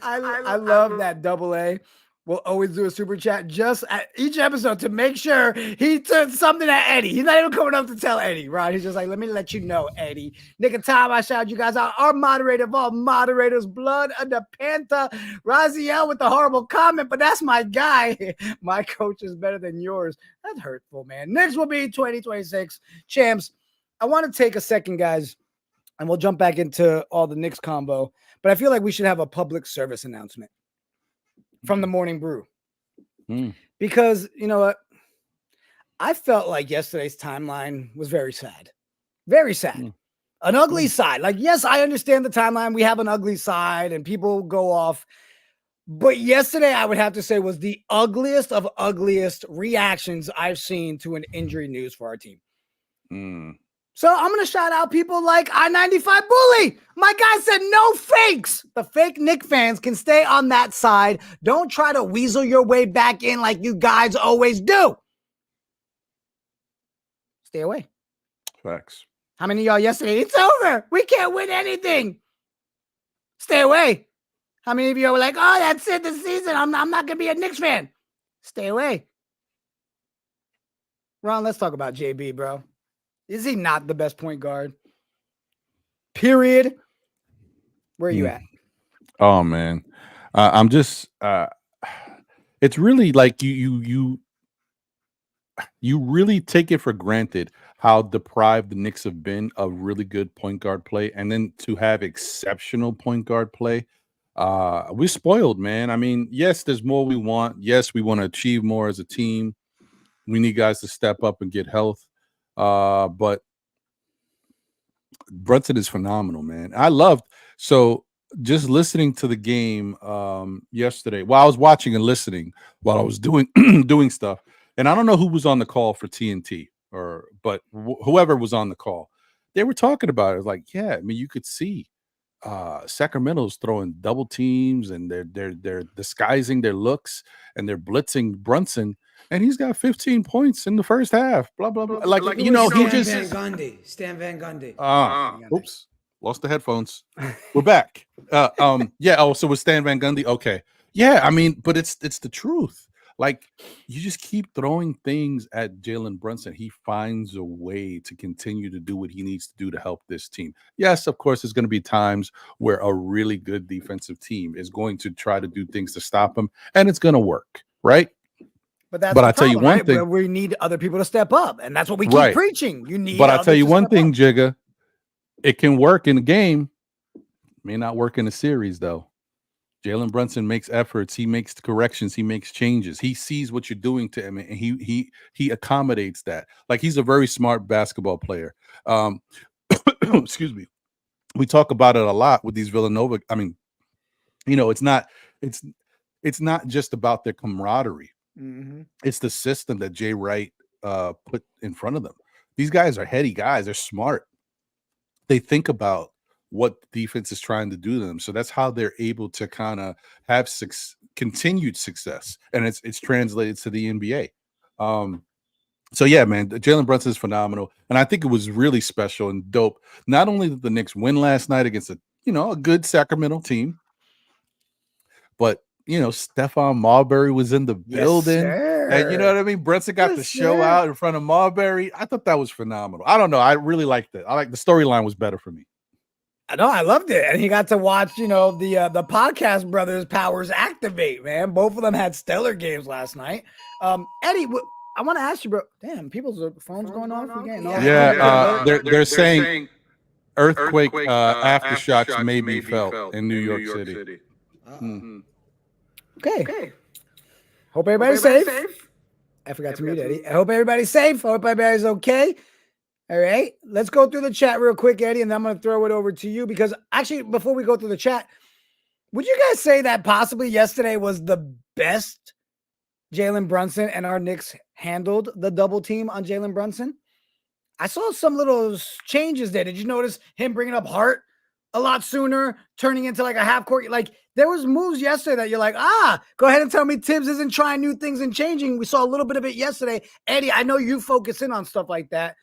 I love that Double A. We'll always do a super chat just at each episode to make sure he took something at Eddie. He's not even coming up to tell Eddie, right? He's just like, let me let you know, Eddie. Nick of Time, I shout you guys out. Our moderator of all moderators, Blood under Panther. Raziel with the horrible comment, but that's my guy. My coach is better than yours. That's hurtful, man. Next will be 2026 champs. I want to take a second, guys, and we'll jump back into all the Knicks combo, but I feel like we should have a public service announcement from the Morning Brew. Because, you know what? I felt like yesterday's timeline was very sad. Very sad. An ugly side. Like, yes, I understand the timeline. We have an ugly side and people go off. But yesterday, I would have to say, was the ugliest of ugliest reactions I've seen to an injury news for our team. So I'm going to shout out people like I-95 Bully. My guy said no fakes. The fake Knicks fans can stay on that side. Don't try to weasel your way back in like you guys always do. Stay away.
Facts.
How many of y'all yesterday? It's over. We can't win anything. Stay away. How many of you were like, oh, that's it this season. I'm not going to be a Knicks fan. Stay away. Ron, let's talk about JB, bro. Is he not the best point guard? Period. Where are you at?
Oh man, I'm just. It's really like you really take it for granted how deprived the Knicks have been of really good point guard play, and then to have exceptional point guard play. We're spoiled, man. I mean, yes, there's more we want. Yes, we want to achieve more as a team. We need guys to step up and get health. But Brunson is phenomenal, man. So just listening to the game yesterday while I was watching and listening while I was doing doing stuff, and I don't know who was on the call for TNT but whoever was on the call, they were talking about it. Like, yeah, I mean, you could see Sacramento's throwing double teams and they're disguising their looks and they're blitzing Brunson. And he's got 15 points in the first half. Blah, blah, blah. Like he just...
Stan Van Gundy.
Oops. Lost the headphones. We're back. Yeah. Oh, so with Stan Van Gundy? Okay. Yeah, I mean, but it's the truth. Like, you just keep throwing things at Jalen Brunson. He finds a way to continue to do what he needs to do to help this team. Yes, of course, there's going to be times where a really good defensive team is going to try to do things to stop him, and it's going to work, right?
But
I'll tell you one thing.
Where we need other people to step up, and that's what we keep preaching. You need.
But I'll tell you one thing, Jigga. It can work in a game. May not work in a series, though. Jalen Brunson makes efforts. He makes corrections. He makes changes. He sees what you're doing to him, and he accommodates that. Like, he's a very smart basketball player. Excuse me. We talk about it a lot with these Villanova. I mean, it's not just about their camaraderie.
Mm-hmm.
It's the system that Jay Wright put in front of them. These guys are heady guys. They're smart. They think about what the defense is trying to do to them. So that's how they're able to kind of have continued success. And it's translated to the NBA. So yeah, man, Jalen Brunson is phenomenal. And I think it was really special and dope. Not only did the Knicks win last night against a good Sacramento team, but Stephon Marbury was in the building. And you know what I mean? Brunson got the show out in front of Marbury. I thought that was phenomenal. I don't know. I really liked it. I like the storyline was better for me.
I know, I loved it. And he got to watch, the podcast brothers powers activate, man. Both of them had stellar games last night. Eddie, I want to ask you, bro. Damn, people's phones going off again.
They're saying earthquake aftershocks may be felt in New York City.
Okay. Hope everybody's safe. I forgot to mute Eddie. I hope everybody's safe. I hope everybody's okay. All right, let's go through the chat real quick, Eddie, and then I'm going to throw it over to you because actually, before we go through the chat, would you guys say that possibly yesterday was the best Jalen Brunson and our Knicks handled the double team on Jalen Brunson? I saw some little changes there. Did you notice him bringing up Hart a lot sooner, turning into like a half court? Like, there was moves yesterday that you're like, go ahead and tell me Tibbs isn't trying new things and changing. We saw a little bit of it yesterday. Eddie, I know you focus in on stuff like that.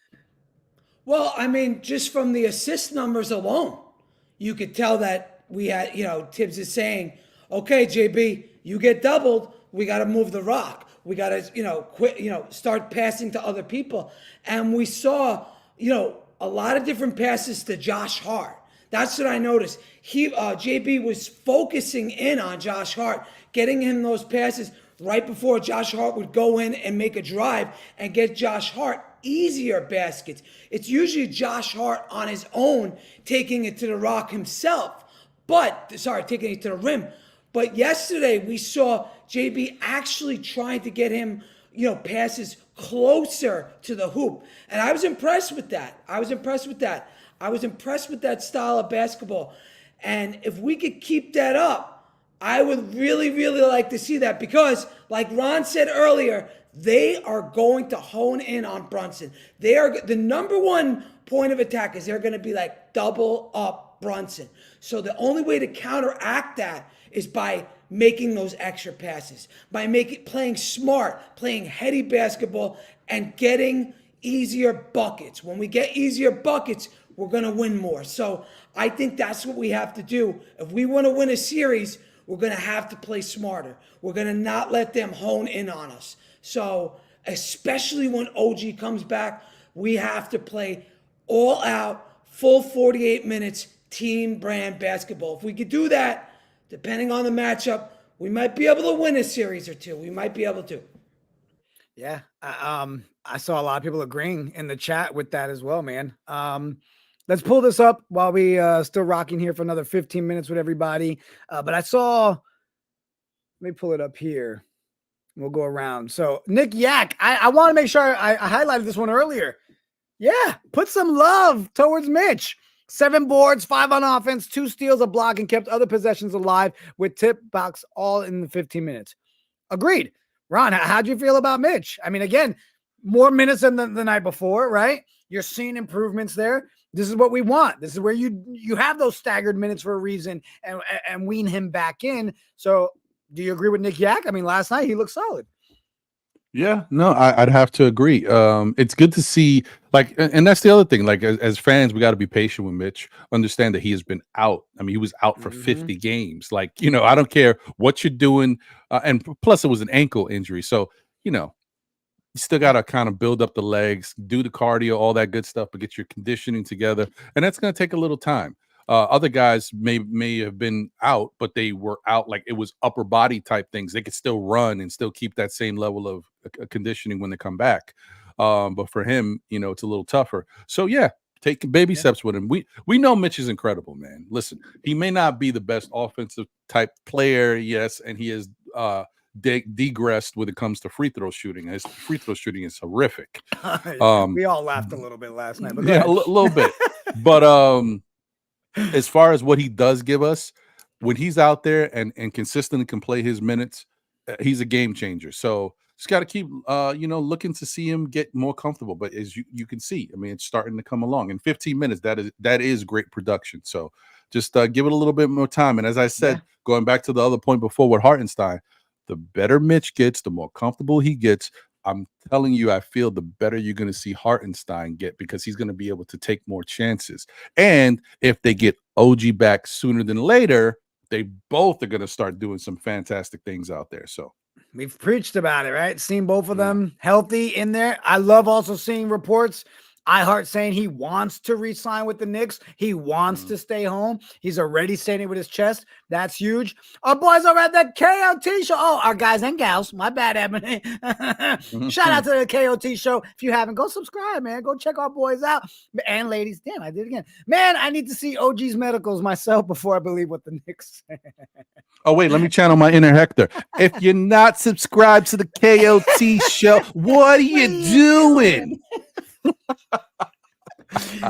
Well, I mean, just from the assist numbers alone, you could tell that we had, Tibbs is saying, okay, JB, you get doubled. We got to move the rock. We got to, quit, start passing to other people. And we saw, a lot of different passes to Josh Hart. That's what I noticed. JB was focusing in on Josh Hart, getting him those passes right before Josh Hart would go in and make a drive and get Josh Hart easier baskets. It's usually Josh Hart on his own taking it to the rock himself, taking it to the rim. But yesterday we saw JB actually trying to get him, passes closer to the hoop. And I was impressed with that. I was impressed with that style of basketball. And if we could keep that up, I would really, really like to see that because, like Ron said earlier, they are going to hone in on Brunson. They are the number one point of attack is they're going to be like double up Brunson. So the only way to counteract that is by making those extra passes, by playing smart, playing heady basketball, and getting easier buckets. When we get easier buckets, we're going to win more. So I think that's what we have to do. If we want to win a series, we're going to have to play smarter. We're going to not let them hone in on us. So especially when OG comes back, we have to play all out, full 48 minutes, team brand basketball. If we could do that, depending on the matchup, we might be able to win a series or two. We might be able to.
Yeah. I saw a lot of people agreeing in the chat with that as well, man. Let's pull this up while we still rocking here for another 15 minutes with everybody. But I saw, let me pull it up here. We'll go around. So Nick Yak, I want to make sure I highlighted this one earlier. Yeah, put some love towards Mitch. 7 boards, 5 on offense, 2 steals, a block, and kept other possessions alive with tip box all in the 15 minutes. Agreed. Ron, how'd you feel about Mitch? I mean, again, more minutes than the night before, right? You're seeing improvements there. This is what we want. This is where you have those staggered minutes for a reason and wean him back in. So do you agree with Nick Yak? I mean, last night he looked solid.
Yeah, no, I'd have to agree. It's good to see Like, and that's the other thing. Like, as fans, we got to be patient with Mitch. Understand that he has been out. I mean, he was out for 50 games. Like, I don't care what you're doing. And plus, it was an ankle injury. So, you still got to kind of build up the legs, do the cardio, all that good stuff, but get your conditioning together. And that's going to take a little time. Other guys may have been out, but they were out like it was upper body type things. They could still run and still keep that same level of conditioning when they come back. But for him, it's a little tougher. So yeah, take baby steps with him. We know Mitch is incredible, man. Listen, he may not be the best offensive type player, yes, and he is degressed when it comes to free throw shooting. His free throw shooting is horrific.
We all laughed a little bit last night. But
yeah, a little bit. But as far as what he does give us, when he's out there and consistently can play his minutes, he's a game changer. So just got to keep, looking to see him get more comfortable. But as you can see, I mean, it's starting to come along. In 15 minutes, that is great production. So just give it a little bit more time. And as I said, going back to the other point before with Hartenstein, the better Mitch gets, the more comfortable he gets. I'm telling you, I feel the better you're going to see Hartenstein get, because he's going to be able to take more chances. And if they get OG back sooner than later, they both are going to start doing some fantastic things out there. So
we've preached about it, right? Seen both of them healthy in there. I love also seeing reports. iHeart saying he wants to re-sign with the Knicks. He wants to stay home. He's already saying it with his chest. That's huge. Our boys are at that KOT show. Oh, our guys and gals. My bad, Ebony. Shout out to the KOT show. If you haven't, go subscribe, man. Go check our boys out. And ladies, damn, I did it again. Man, I need to see OG's medicals myself before I believe what the Knicks say.
Oh, wait, let me channel my inner Hector. If you're not subscribed to the KOT show, what are you doing?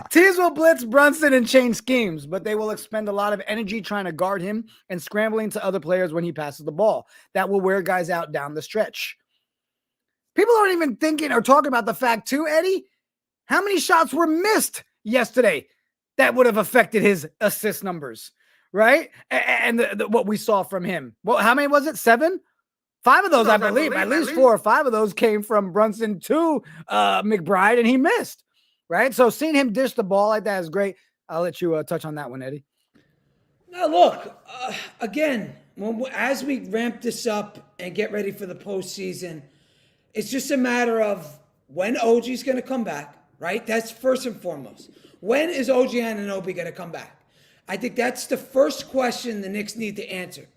Teams will blitz Brunson and change schemes, but they will expend a lot of energy trying to guard him and scrambling to other players when he passes the ball. That will wear guys out down the stretch. People aren't even thinking or talking about the fact too, Eddie, how many shots were missed yesterday that would have affected his assist numbers, right? And what we saw from him. Well, how many was it? 7? 5 of those, I believe. At least 4 or 5 of those came from Brunson to McBride, and he missed, right? So seeing him dish the ball like that is great. I'll let you touch on that one, Eddie.
Now, look, again, as we ramp this up and get ready for the postseason, it's just a matter of when OG's going to come back, right? That's first and foremost. When is OG Anunoby going to come back? I think that's the first question the Knicks need to answer.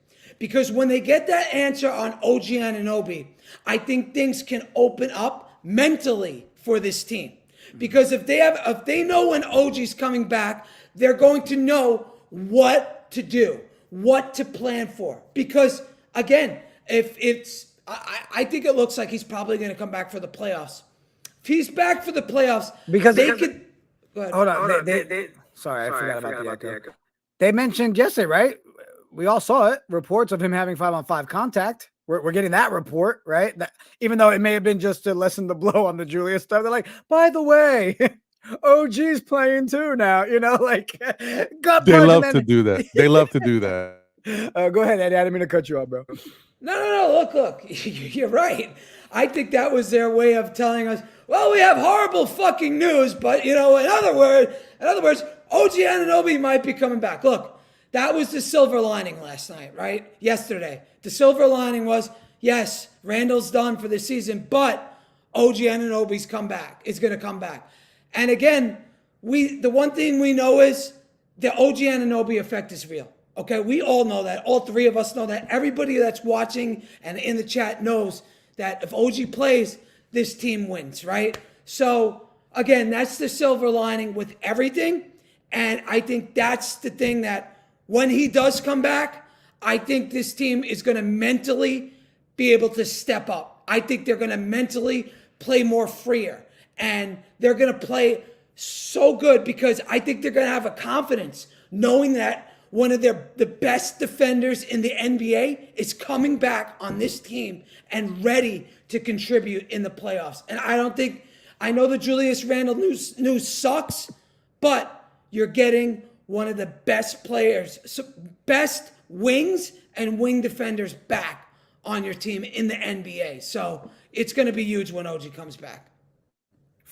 Because when they get that answer on OG Anunoby, I think things can open up mentally for this team. Because if they know when OG's coming back, they're going to know what to do, what to plan for. Because again, I think it looks like he's probably going to come back for the playoffs. If he's back for the playoffs,
because
they could. Go ahead.
Hold on. Sorry, I forgot about the echo. They mentioned yesterday, right? We all saw it. Reports of him having 5-on-5 contact. We're getting that report, right? Even though it may have been just to lessen the blow on the Julius stuff. They're like, by the way, OG's playing too now. They
love to do that. They love to do that.
Go ahead, Eddie. I didn't mean to cut you off, bro.
No. Look. You're right. I think that was their way of telling us, well, we have horrible fucking news, but in other words, OG Anunoby might be coming back. Look. That was the silver lining last night, right? Yesterday. The silver lining was, yes, Randle's done for the season, but OG Anunoby's come back. Is going to come back. And again, the one thing we know is the OG Anunoby effect is real. Okay, we all know that. All 3 of us know that. Everybody that's watching and in the chat knows that if OG plays, this team wins, right? So, again, that's the silver lining with everything. And I think that's the thing that when he does come back, I think this team is going to mentally be able to step up. I think they're going to mentally play more freer. And they're going to play so good because I think they're going to have a confidence knowing that one of the best defenders in the NBA is coming back on this team and ready to contribute in the playoffs. And I know the Julius Randle news sucks, but you're getting one of the best players, best wings and wing defenders back on your team in the NBA. So it's going to be huge when OG comes back.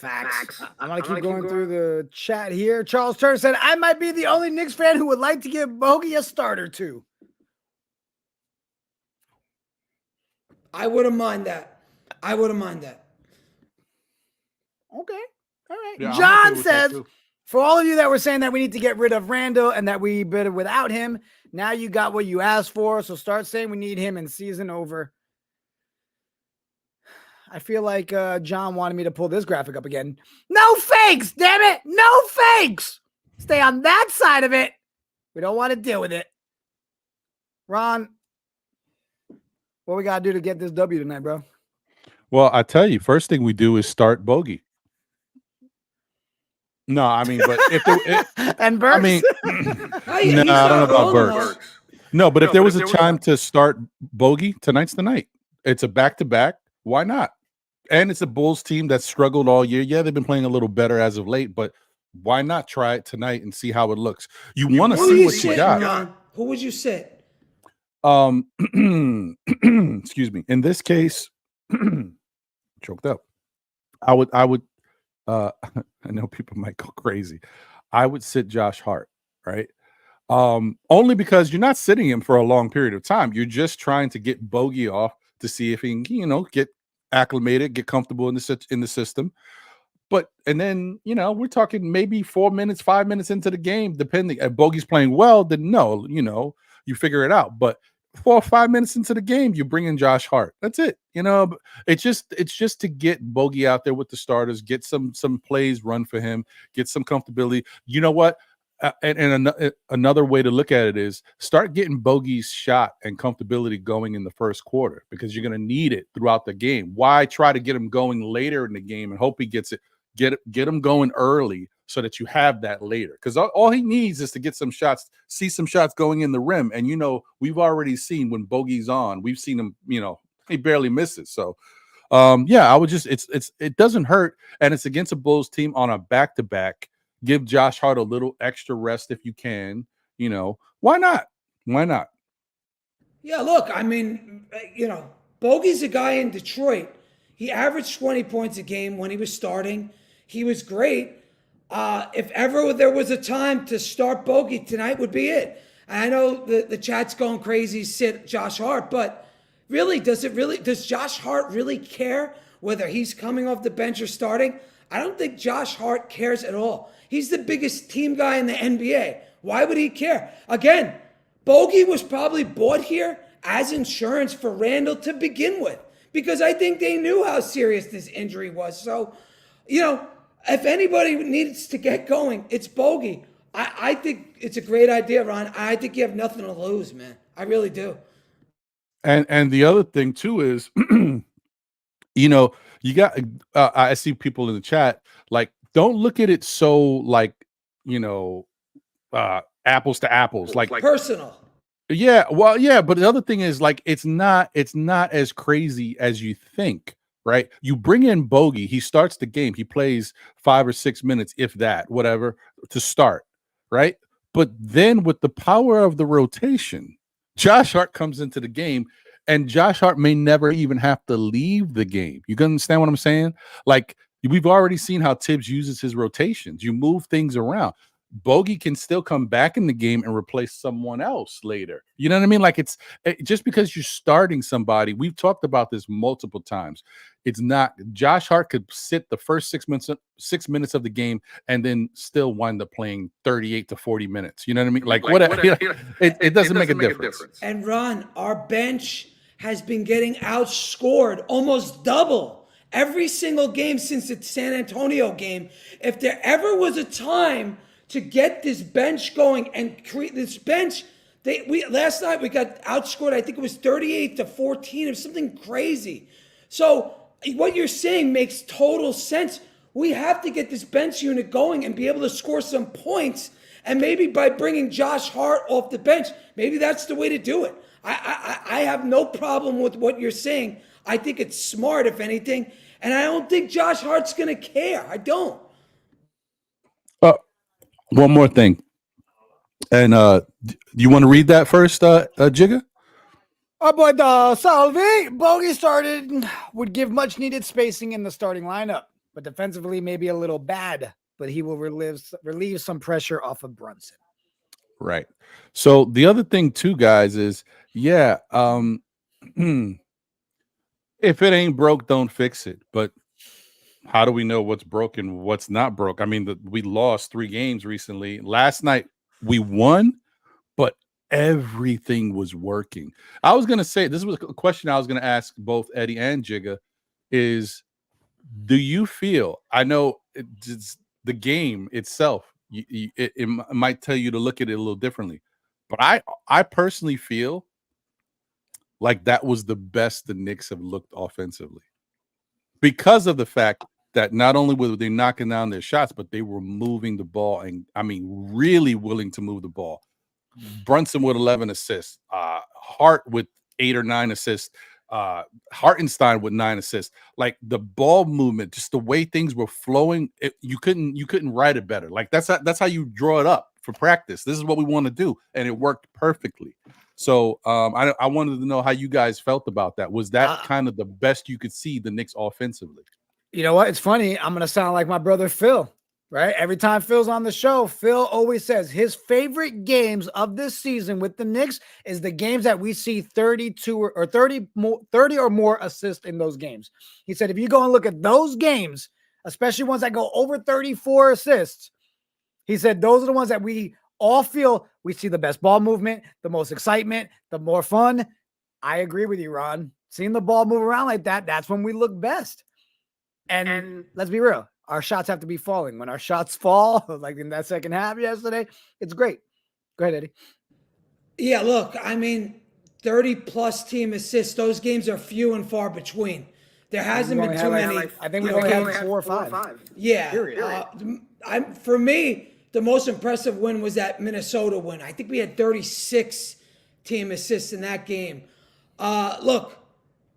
Facts. I'm going to keep going through the chat here. Charles Turner said, I might be the only Knicks fan who would like to give Bogey a starter too.
I wouldn't mind that. Okay.
All right.
Yeah,
John says, for all of you that were saying that we need to get rid of Randle and that we better without him, now you got what you asked for. So start saying we need him in season over. I feel like John wanted me to pull this graphic up again. No fakes, damn it. No fakes. Stay on that side of it. We don't want to deal with it. Ron, what we got to do to get this W tonight, bro?
Well, I tell you, first thing we do is start Bogey. No, I mean, but if there,
and Burks?
I mean, no, I don't know about Burks. No, but if there was a time to start Bogey, tonight's the night. It's a back-to-back. Why not? And it's a Bulls team that's struggled all year. Yeah, they've been playing a little better as of late, but why not try it tonight and see how it looks? You want to see what you got.
Ron? Who would you sit?
Excuse me. In this case, choked up. I would I know people might go crazy. I would sit Josh Hart, right? Only because you're not sitting him for a long period of time. You're just trying to get Bogey off to see if he can, get acclimated, get comfortable in the system. And then, we're talking maybe 4 minutes, 5 minutes into the game, depending. If Bogey's playing well, then no, you figure it out. But 4 or 5 minutes into the game, you bring in Josh Hart. That's it. It's just to get Bogey out there with the starters, get some plays run for him, get some comfortability. You know what? Another way to look at it is start getting Bogey's shot and comfortability going in the first quarter, because you're going to need it throughout the game. Why try to get him going later in the game and hope he gets it? Get him going early so that you have that later, because all he needs is to get some shots, see some shots going in the rim. And we've already seen when Bogey's on, we've seen him, he barely misses. So I would just it doesn't hurt, and it's against a Bulls team on a back-to-back. Give Josh Hart a little extra rest if you can. Why not?
Yeah, look, I mean, Bogey's a guy in Detroit. He averaged 20 points a game when he was starting. He was great. If ever there was a time to start Bogey, tonight would be it. I know the chat's going crazy, sit Josh Hart, but really, does Josh Hart really care whether he's coming off the bench or starting? I don't think Josh Hart cares at all. He's the biggest team guy in the NBA. Why would he care? Again, Bogey was probably bought here as insurance for Randle to begin with, because I think they knew how serious this injury was. So, if anybody needs to get going, it's Bogey. I think it's a great idea, Ron. I think you have nothing to lose, man. I really do.
And the other thing too is, you got. I see people in the chat don't look at it so apples to apples, like
personal.
Yeah, well, yeah, but the other thing is it's not as crazy as you think, right? You bring in Bogey, he starts the game, he plays 5 or 6 minutes, if that, whatever, to start, right? But then with the power of the rotation, Josh Hart comes into the game, and Josh Hart may never even have to leave the game. You can understand what I'm saying? We've already seen how Tibbs uses his rotations. You move things around. Bogey can still come back in the game and replace someone else later. You know what I mean? Just because you're starting somebody, we've talked about this multiple times. It's not Josh Hart could sit the first 6 minutes of the game and then still wind up playing 38 to 40 minutes. You know what I mean? It doesn't make a difference.
And Ron, our bench has been getting outscored almost double every single game since the San Antonio game. If there ever was a time to get this bench going and create this bench, last night we got outscored, I think it was 38 to 14 or something crazy. So what you're saying makes total sense. We have to get this bench unit going and be able to score some points. And maybe by bringing Josh Hart off the bench, maybe that's the way to do it. I have no problem with what you're saying. I think it's smart, if anything. And I don't think Josh Hart's going to care. I don't.
One more thing. And you want to read that first, Jigga?
Boy, Salve. Bogey started would give much needed spacing in the starting lineup. but defensively maybe a little bad, but he will relieve some pressure off of Brunson.
Right. So the other thing too, guys, is if it ain't broke, don't fix it. But how do we know what's broken, what's not broke? I mean, we lost 3 games recently. Last night we won, but everything was working. I was gonna say, this was a question I was gonna ask both Eddie and Jigga, is do you feel, I know it's the game itself, it might tell you to look at it a little differently, but I personally feel like that was the best the Knicks have looked offensively, because of the fact that not only were they knocking down their shots, but they were moving the ball, and I mean really willing to move the ball. Brunson with 11 assists, Hart with 8 or 9 assists, Hartenstein with 9 assists. Like the ball movement, just the way things were flowing, you couldn't write it better. Like that's how you draw it up for practice. This is what we want to do, and it worked perfectly. So I wanted to know how you guys felt about that. Was that kind of the best you could see the Knicks offensively?
You know what? It's funny. I'm gonna sound like my brother Phil. Right? Every time Phil's on the show, Phil always says his favorite games of this season with the Knicks is the games that we see 32 or 30 or more assists in those games. He said, if you go and look at those games, especially ones that go over 34 assists, he said, those are the ones that we all feel we see the best ball movement, the most excitement, the more fun. I agree with you, Ron. Seeing the ball move around like that, that's when we look best. And let's be real. Our shots have to be falling. When our shots fall, like in that second half yesterday, it's great. Go ahead, Eddie.
Yeah, look, I mean, 30-plus team assists, those games are few and far between. There hasn't been too many.
I think we only had 4 or 5.
Yeah. For me, the most impressive win was that Minnesota win. I think we had 36 team assists in that game. Look,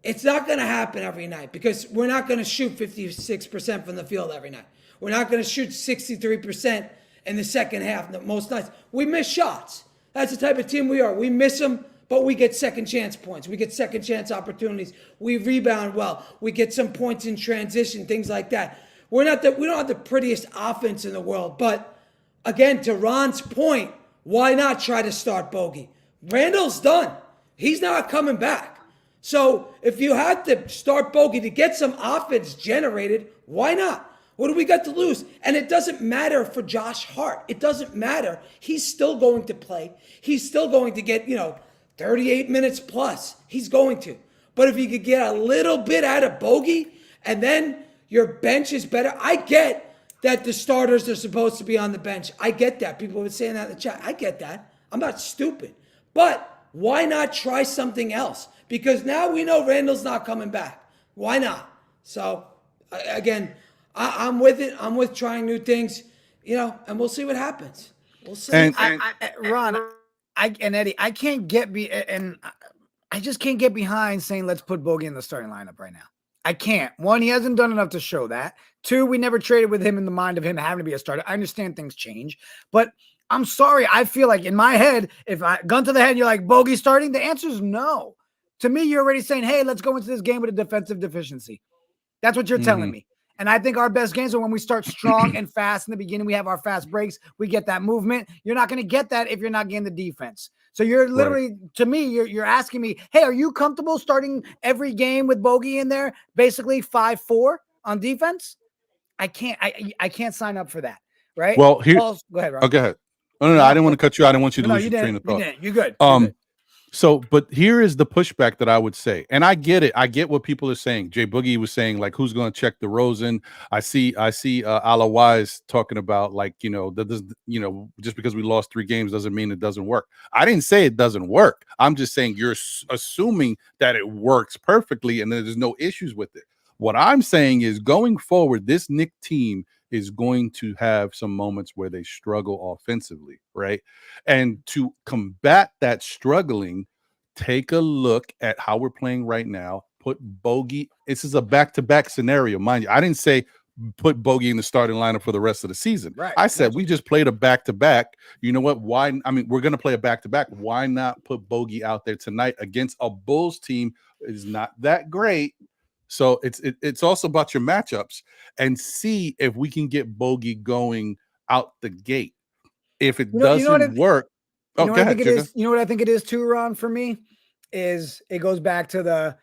it's not going to happen every night because we're not going to shoot 56% from the field every night. We're not going to shoot 63% in the second half most nights. We miss shots. That's the type of team we are. We miss them, but we get second chance points. We get second chance opportunities. We rebound well. We get some points in transition, things like that. We don't have the prettiest offense in the world, but again, to Ron's point, why not try to start Bogey? Randle's done. He's not coming back. So if you had to start Bogey to get some offense generated, why not? What do we got to lose? And it doesn't matter for Josh Hart. It doesn't matter. He's still going to play. He's still going to get, 38 minutes plus. He's going to. But if you could get a little bit out of Bogey and then your bench is better. I get that the starters are supposed to be on the bench. I get that. People have been saying that in the chat. I get that. I'm not stupid. But why not try something else? Because now we know Randle's not coming back. Why not? So, again, I'm with it. I'm with trying new things, and we'll see what happens. We'll see.
Ron, and Eddie, I just can't get behind saying let's put Bogey in the starting lineup right now. I can't. 1, he hasn't done enough to show that. 2, we never traded with him in the mind of him having to be a starter. I understand things change, but I'm sorry. I feel like in my head, if I gun to the head, you're like Bogey starting, the answer is no. To me, you're already saying, hey, let's go into this game with a defensive deficiency. That's what you're telling me. And I think our best games are when we start strong and fast in the beginning. We have our fast breaks. We get that movement. You're not going to get that if you're not getting the defense. So you're literally, to me, you're asking me, hey, are you comfortable starting every game with Bogey in there, basically 5-4 on defense? I can't sign up for that, right?
Well, here,
go ahead, Ron.
Oh, go ahead. No, I didn't want to cut you out. I didn't want you to lose your train of thought.
You're good.
So, but here is the pushback that I would say, and I get it. I get what people are saying. Jay Boogie was saying, like, who's going to check the Rosen? I see Ala Wise talking about, like, just because we lost 3 games doesn't mean it doesn't work. I didn't say it doesn't work. I'm just saying you're assuming that it works perfectly and there's no issues with it. What I'm saying is going forward, this Knicks team is going to have some moments where they struggle offensively, right? And to combat that struggling, take a look at how we're playing right now. Put Bogey. This is a back-to-back scenario, mind you. I didn't say put Bogey in the starting lineup for the rest of the season.
Right.
I said we just played a back-to-back. You know what? Why? I mean, we're going to play a back-to-back. Why not put Bogey out there tonight against a Bulls team that is not that great? So it's also about your matchups and see if we can get Bogey going out the gate. If it doesn't work,
go ahead, Jigga. You know what I think it is too, Ron, for me, is it goes back to the,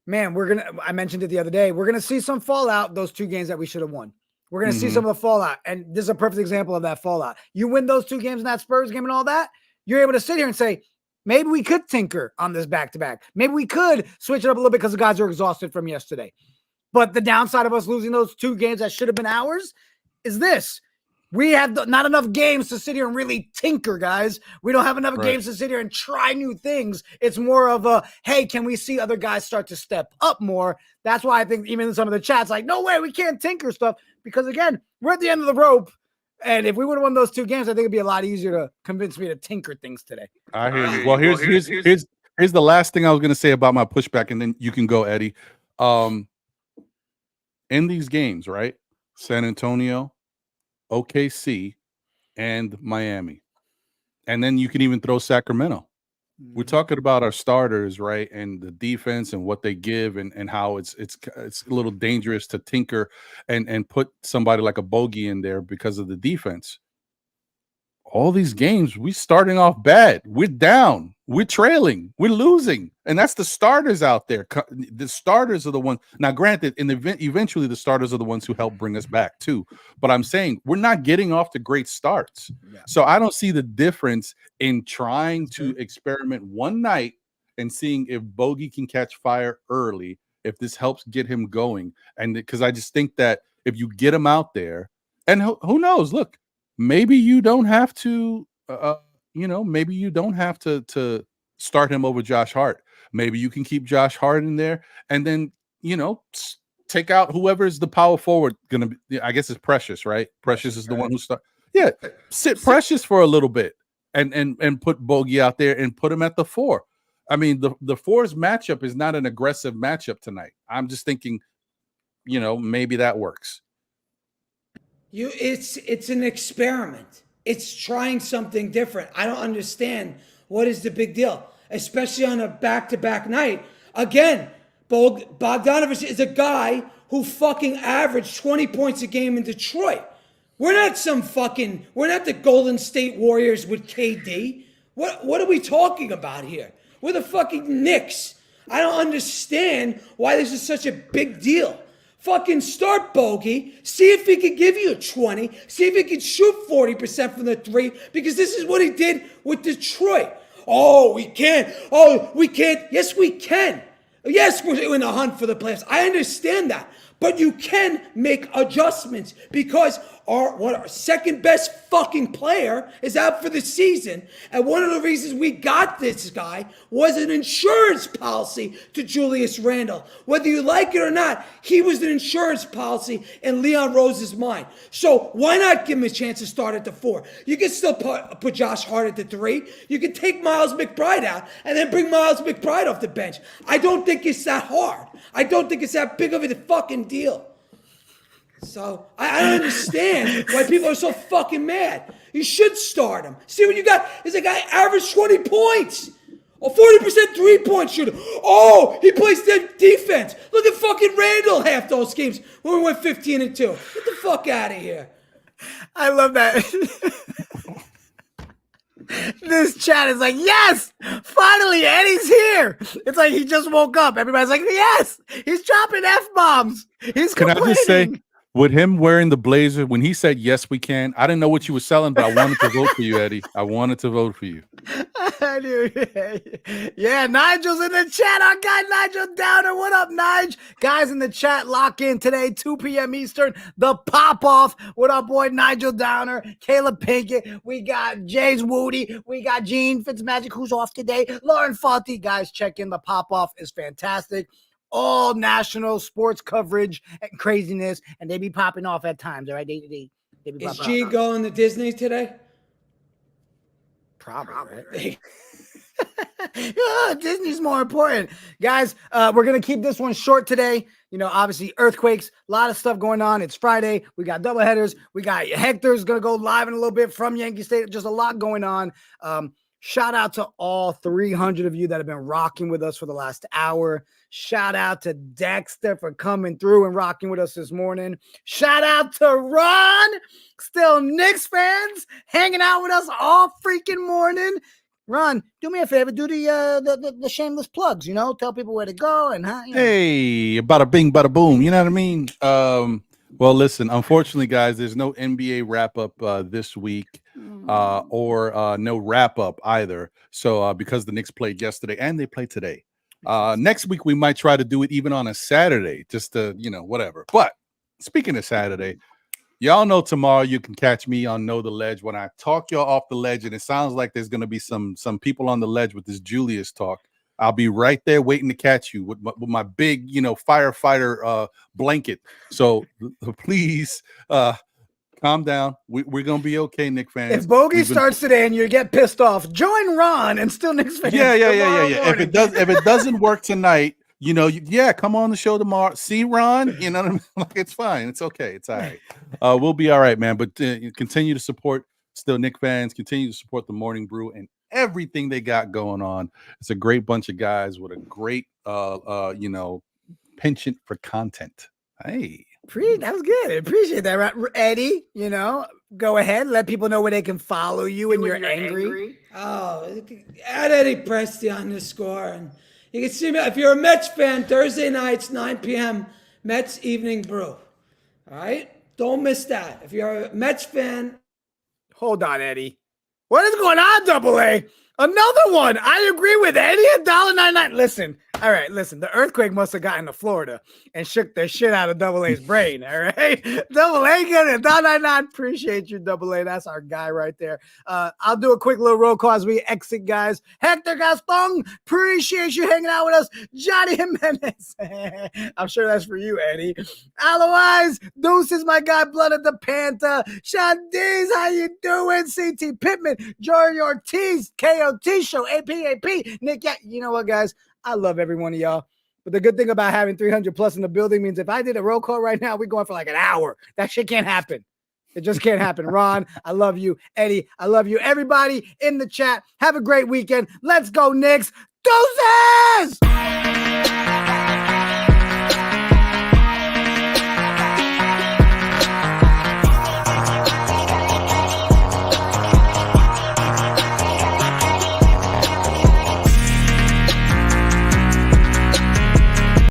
man, I mentioned it the other day, we're going to see some fallout, those 2 games that we should have won. We're going to see some of the fallout. And this is a perfect example of that fallout. You win those 2 games in that Spurs game and all that, you're able to sit here and say, maybe we could tinker on this back-to-back. Maybe we could switch it up a little bit because the guys are exhausted from yesterday. But the downside of us losing those 2 games that should have been ours is this. We have not enough games to sit here and really tinker, guys. We don't have enough games to sit here and try new things. It's more of a, hey, can we see other guys start to step up more? That's why I think even in some of the chats, like, no way, we can't tinker stuff. Because, again, we're at the end of the rope. And if we would have won those 2 games, I think it'd be a lot easier to convince me to tinker things today.
I hear you. Well, here's the last thing I was going to say about my pushback, and then you can go, Eddie. In these games, right? San Antonio, OKC, and Miami. And then you can even throw Sacramento. We're talking about our starters, right? And the defense and what they give and how it's a little dangerous to tinker and put somebody like a Bogey in there because of the defense. All these games, we starting off bad. We're down. We're trailing. We're losing. And that's the starters out there. The starters are the ones. Now, granted, eventually the starters are the ones who help bring us back too. But I'm saying we're not getting off to great starts. Yeah. So I don't see the difference in trying to experiment one night and seeing if Bogey can catch fire early, if this helps get him going. And because I just think that if you get him out there, and who knows, look, maybe you don't have to, maybe you don't have to start him over Josh Hart. Maybe you can keep Josh Hart in there and then, take out whoever's the power forward going to be. I guess it's Precious, right? Precious is the one who start. Yeah, sit Precious for a little bit and put Bogey out there and put him at the 4. I mean, the 4's matchup is not an aggressive matchup tonight. I'm just thinking, maybe that works.
It's an experiment. It's trying something different. I don't understand what is the big deal, especially on a back-to-back night. Again, Bogdanovich is a guy who fucking averaged 20 points a game in Detroit. We're not the Golden State Warriors with KD. What are we talking about here? We're the fucking Knicks. I don't understand why this is such a big deal. Fucking start Bogey, see if he can give you a 20, see if he can shoot 40% from the 3, because this is what he did with Detroit. Oh, we can't. Oh, we can't. Yes, we can. Yes, we're in the hunt for the playoffs. I understand that. But you can make adjustments because our second best fucking player is out for the season. And one of the reasons we got this guy was an insurance policy to Julius Randle. Whether you like it or not, he was an insurance policy in Leon Rose's mind. So why not give him a chance to start at the 4? You can still put Josh Hart at the 3. You can take Miles McBride out and then bring Miles McBride off the bench. I don't think it's that hard. I don't think it's that big of a fucking deal. So I don't understand why people are so fucking mad. You should start him. See what you got. Is a guy averaged 20 points. A 40% three-point shooter. Oh, he plays defense. Look at fucking Randle half those games when we went 15-2. Get the fuck out of here.
I love that. This chat is like, yes, finally, Eddie's here. It's like he just woke up. Everybody's like, yes, he's dropping F-bombs. He's complaining.
Can I just say, with him wearing the blazer, when he said, yes, we can, I didn't know what you were selling, but I wanted to vote for you, Eddie. I wanted to vote for you.
I do. Yeah, Nigel's in the chat. Our guy Nigel Downer. What up, Nige? Guys in the chat, lock in today, 2 p.m. Eastern. The pop-off with our boy Nigel Downer, Caleb Pinkett. We got James Woody. We got Gene Fitzmagic, who's off today. Lauren Faulty. Guys, check in. The pop-off is fantastic. All national sports coverage and craziness, and they be popping off at times, all right? They be
Is G going to Disney today?
Probably, right? Disney's more important. Guys, we're going to keep this one short today. Obviously, earthquakes, a lot of stuff going on. It's Friday. We got doubleheaders. We got Hector's going to go live in a little bit from Yankee Stadium. Just a lot going on. Shout out to all 300 of you that have been rocking with us for the last hour. Shout out to Dexter for coming through and rocking with us this morning. Shout out to Ron, still Knicks fans, hanging out with us all freaking morning. Ron, do me a favor, do the shameless plugs, tell people where to go and how.
Hey, bada bing, bada boom. You know what I mean? Well, listen, unfortunately, guys, there's no NBA wrap up this week or no wrap up either. So because the Knicks played yesterday and they play today. Next week, we might try to do it even on a Saturday, just to, whatever. But speaking of Saturday, y'all know tomorrow you can catch me on Know the Ledge when I talk y'all off the ledge. And it sounds like there's going to be some people on the ledge with this Julius talk. I'll be right there waiting to catch you with my big, firefighter blanket. So please calm down. We're going to be okay, Knicks fans.
If Bogey starts today and you get pissed off, join Ron and still Knicks fans.
Yeah. If it doesn't work tonight, come on the show tomorrow. See Ron, what I mean? Like, it's fine. It's okay. It's all right. We'll be all right, man. But continue to support still Knicks fans. Continue to support the Morning Brew and everything they got going on. It's a great bunch of guys with a great penchant for content. Hey,
that was good. I appreciate that, right? Eddie, go ahead, let people know where they can follow you when you're angry.
Oh, add Eddie Presti _ and you can see me if you're a Mets fan. Thursday nights 9 p.m. Mets Evening Brew. All right, don't miss that. If you're a Mets fan,
hold on, Eddie. What is going on, Double A? Another one. I agree with Eddie at $1.99. Listen. The earthquake must have gotten to Florida and shook the shit out of Double A's brain. All right. Double A get it. $1.99. Appreciate you, Double A. That's our guy right there. I'll do a quick little roll call as we exit, guys. Hector Gaston, appreciate you hanging out with us. Johnny Jimenez. I'm sure that's for you, Eddie. Otherwise, Deuce is my guy, Blood of the Panther. Shandiz, how you doing? CT Pittman, Jory Ortiz, KOT Show, APAP. Nick, you know what, guys? I love every one of y'all. But the good thing about having 300 plus in the building means if I did a roll call right now, we're going for like an hour. That shit can't happen. It just can't happen. Ron, I love you. Eddie, I love you. Everybody in the chat, have a great weekend. Let's go, Knicks. Deuces!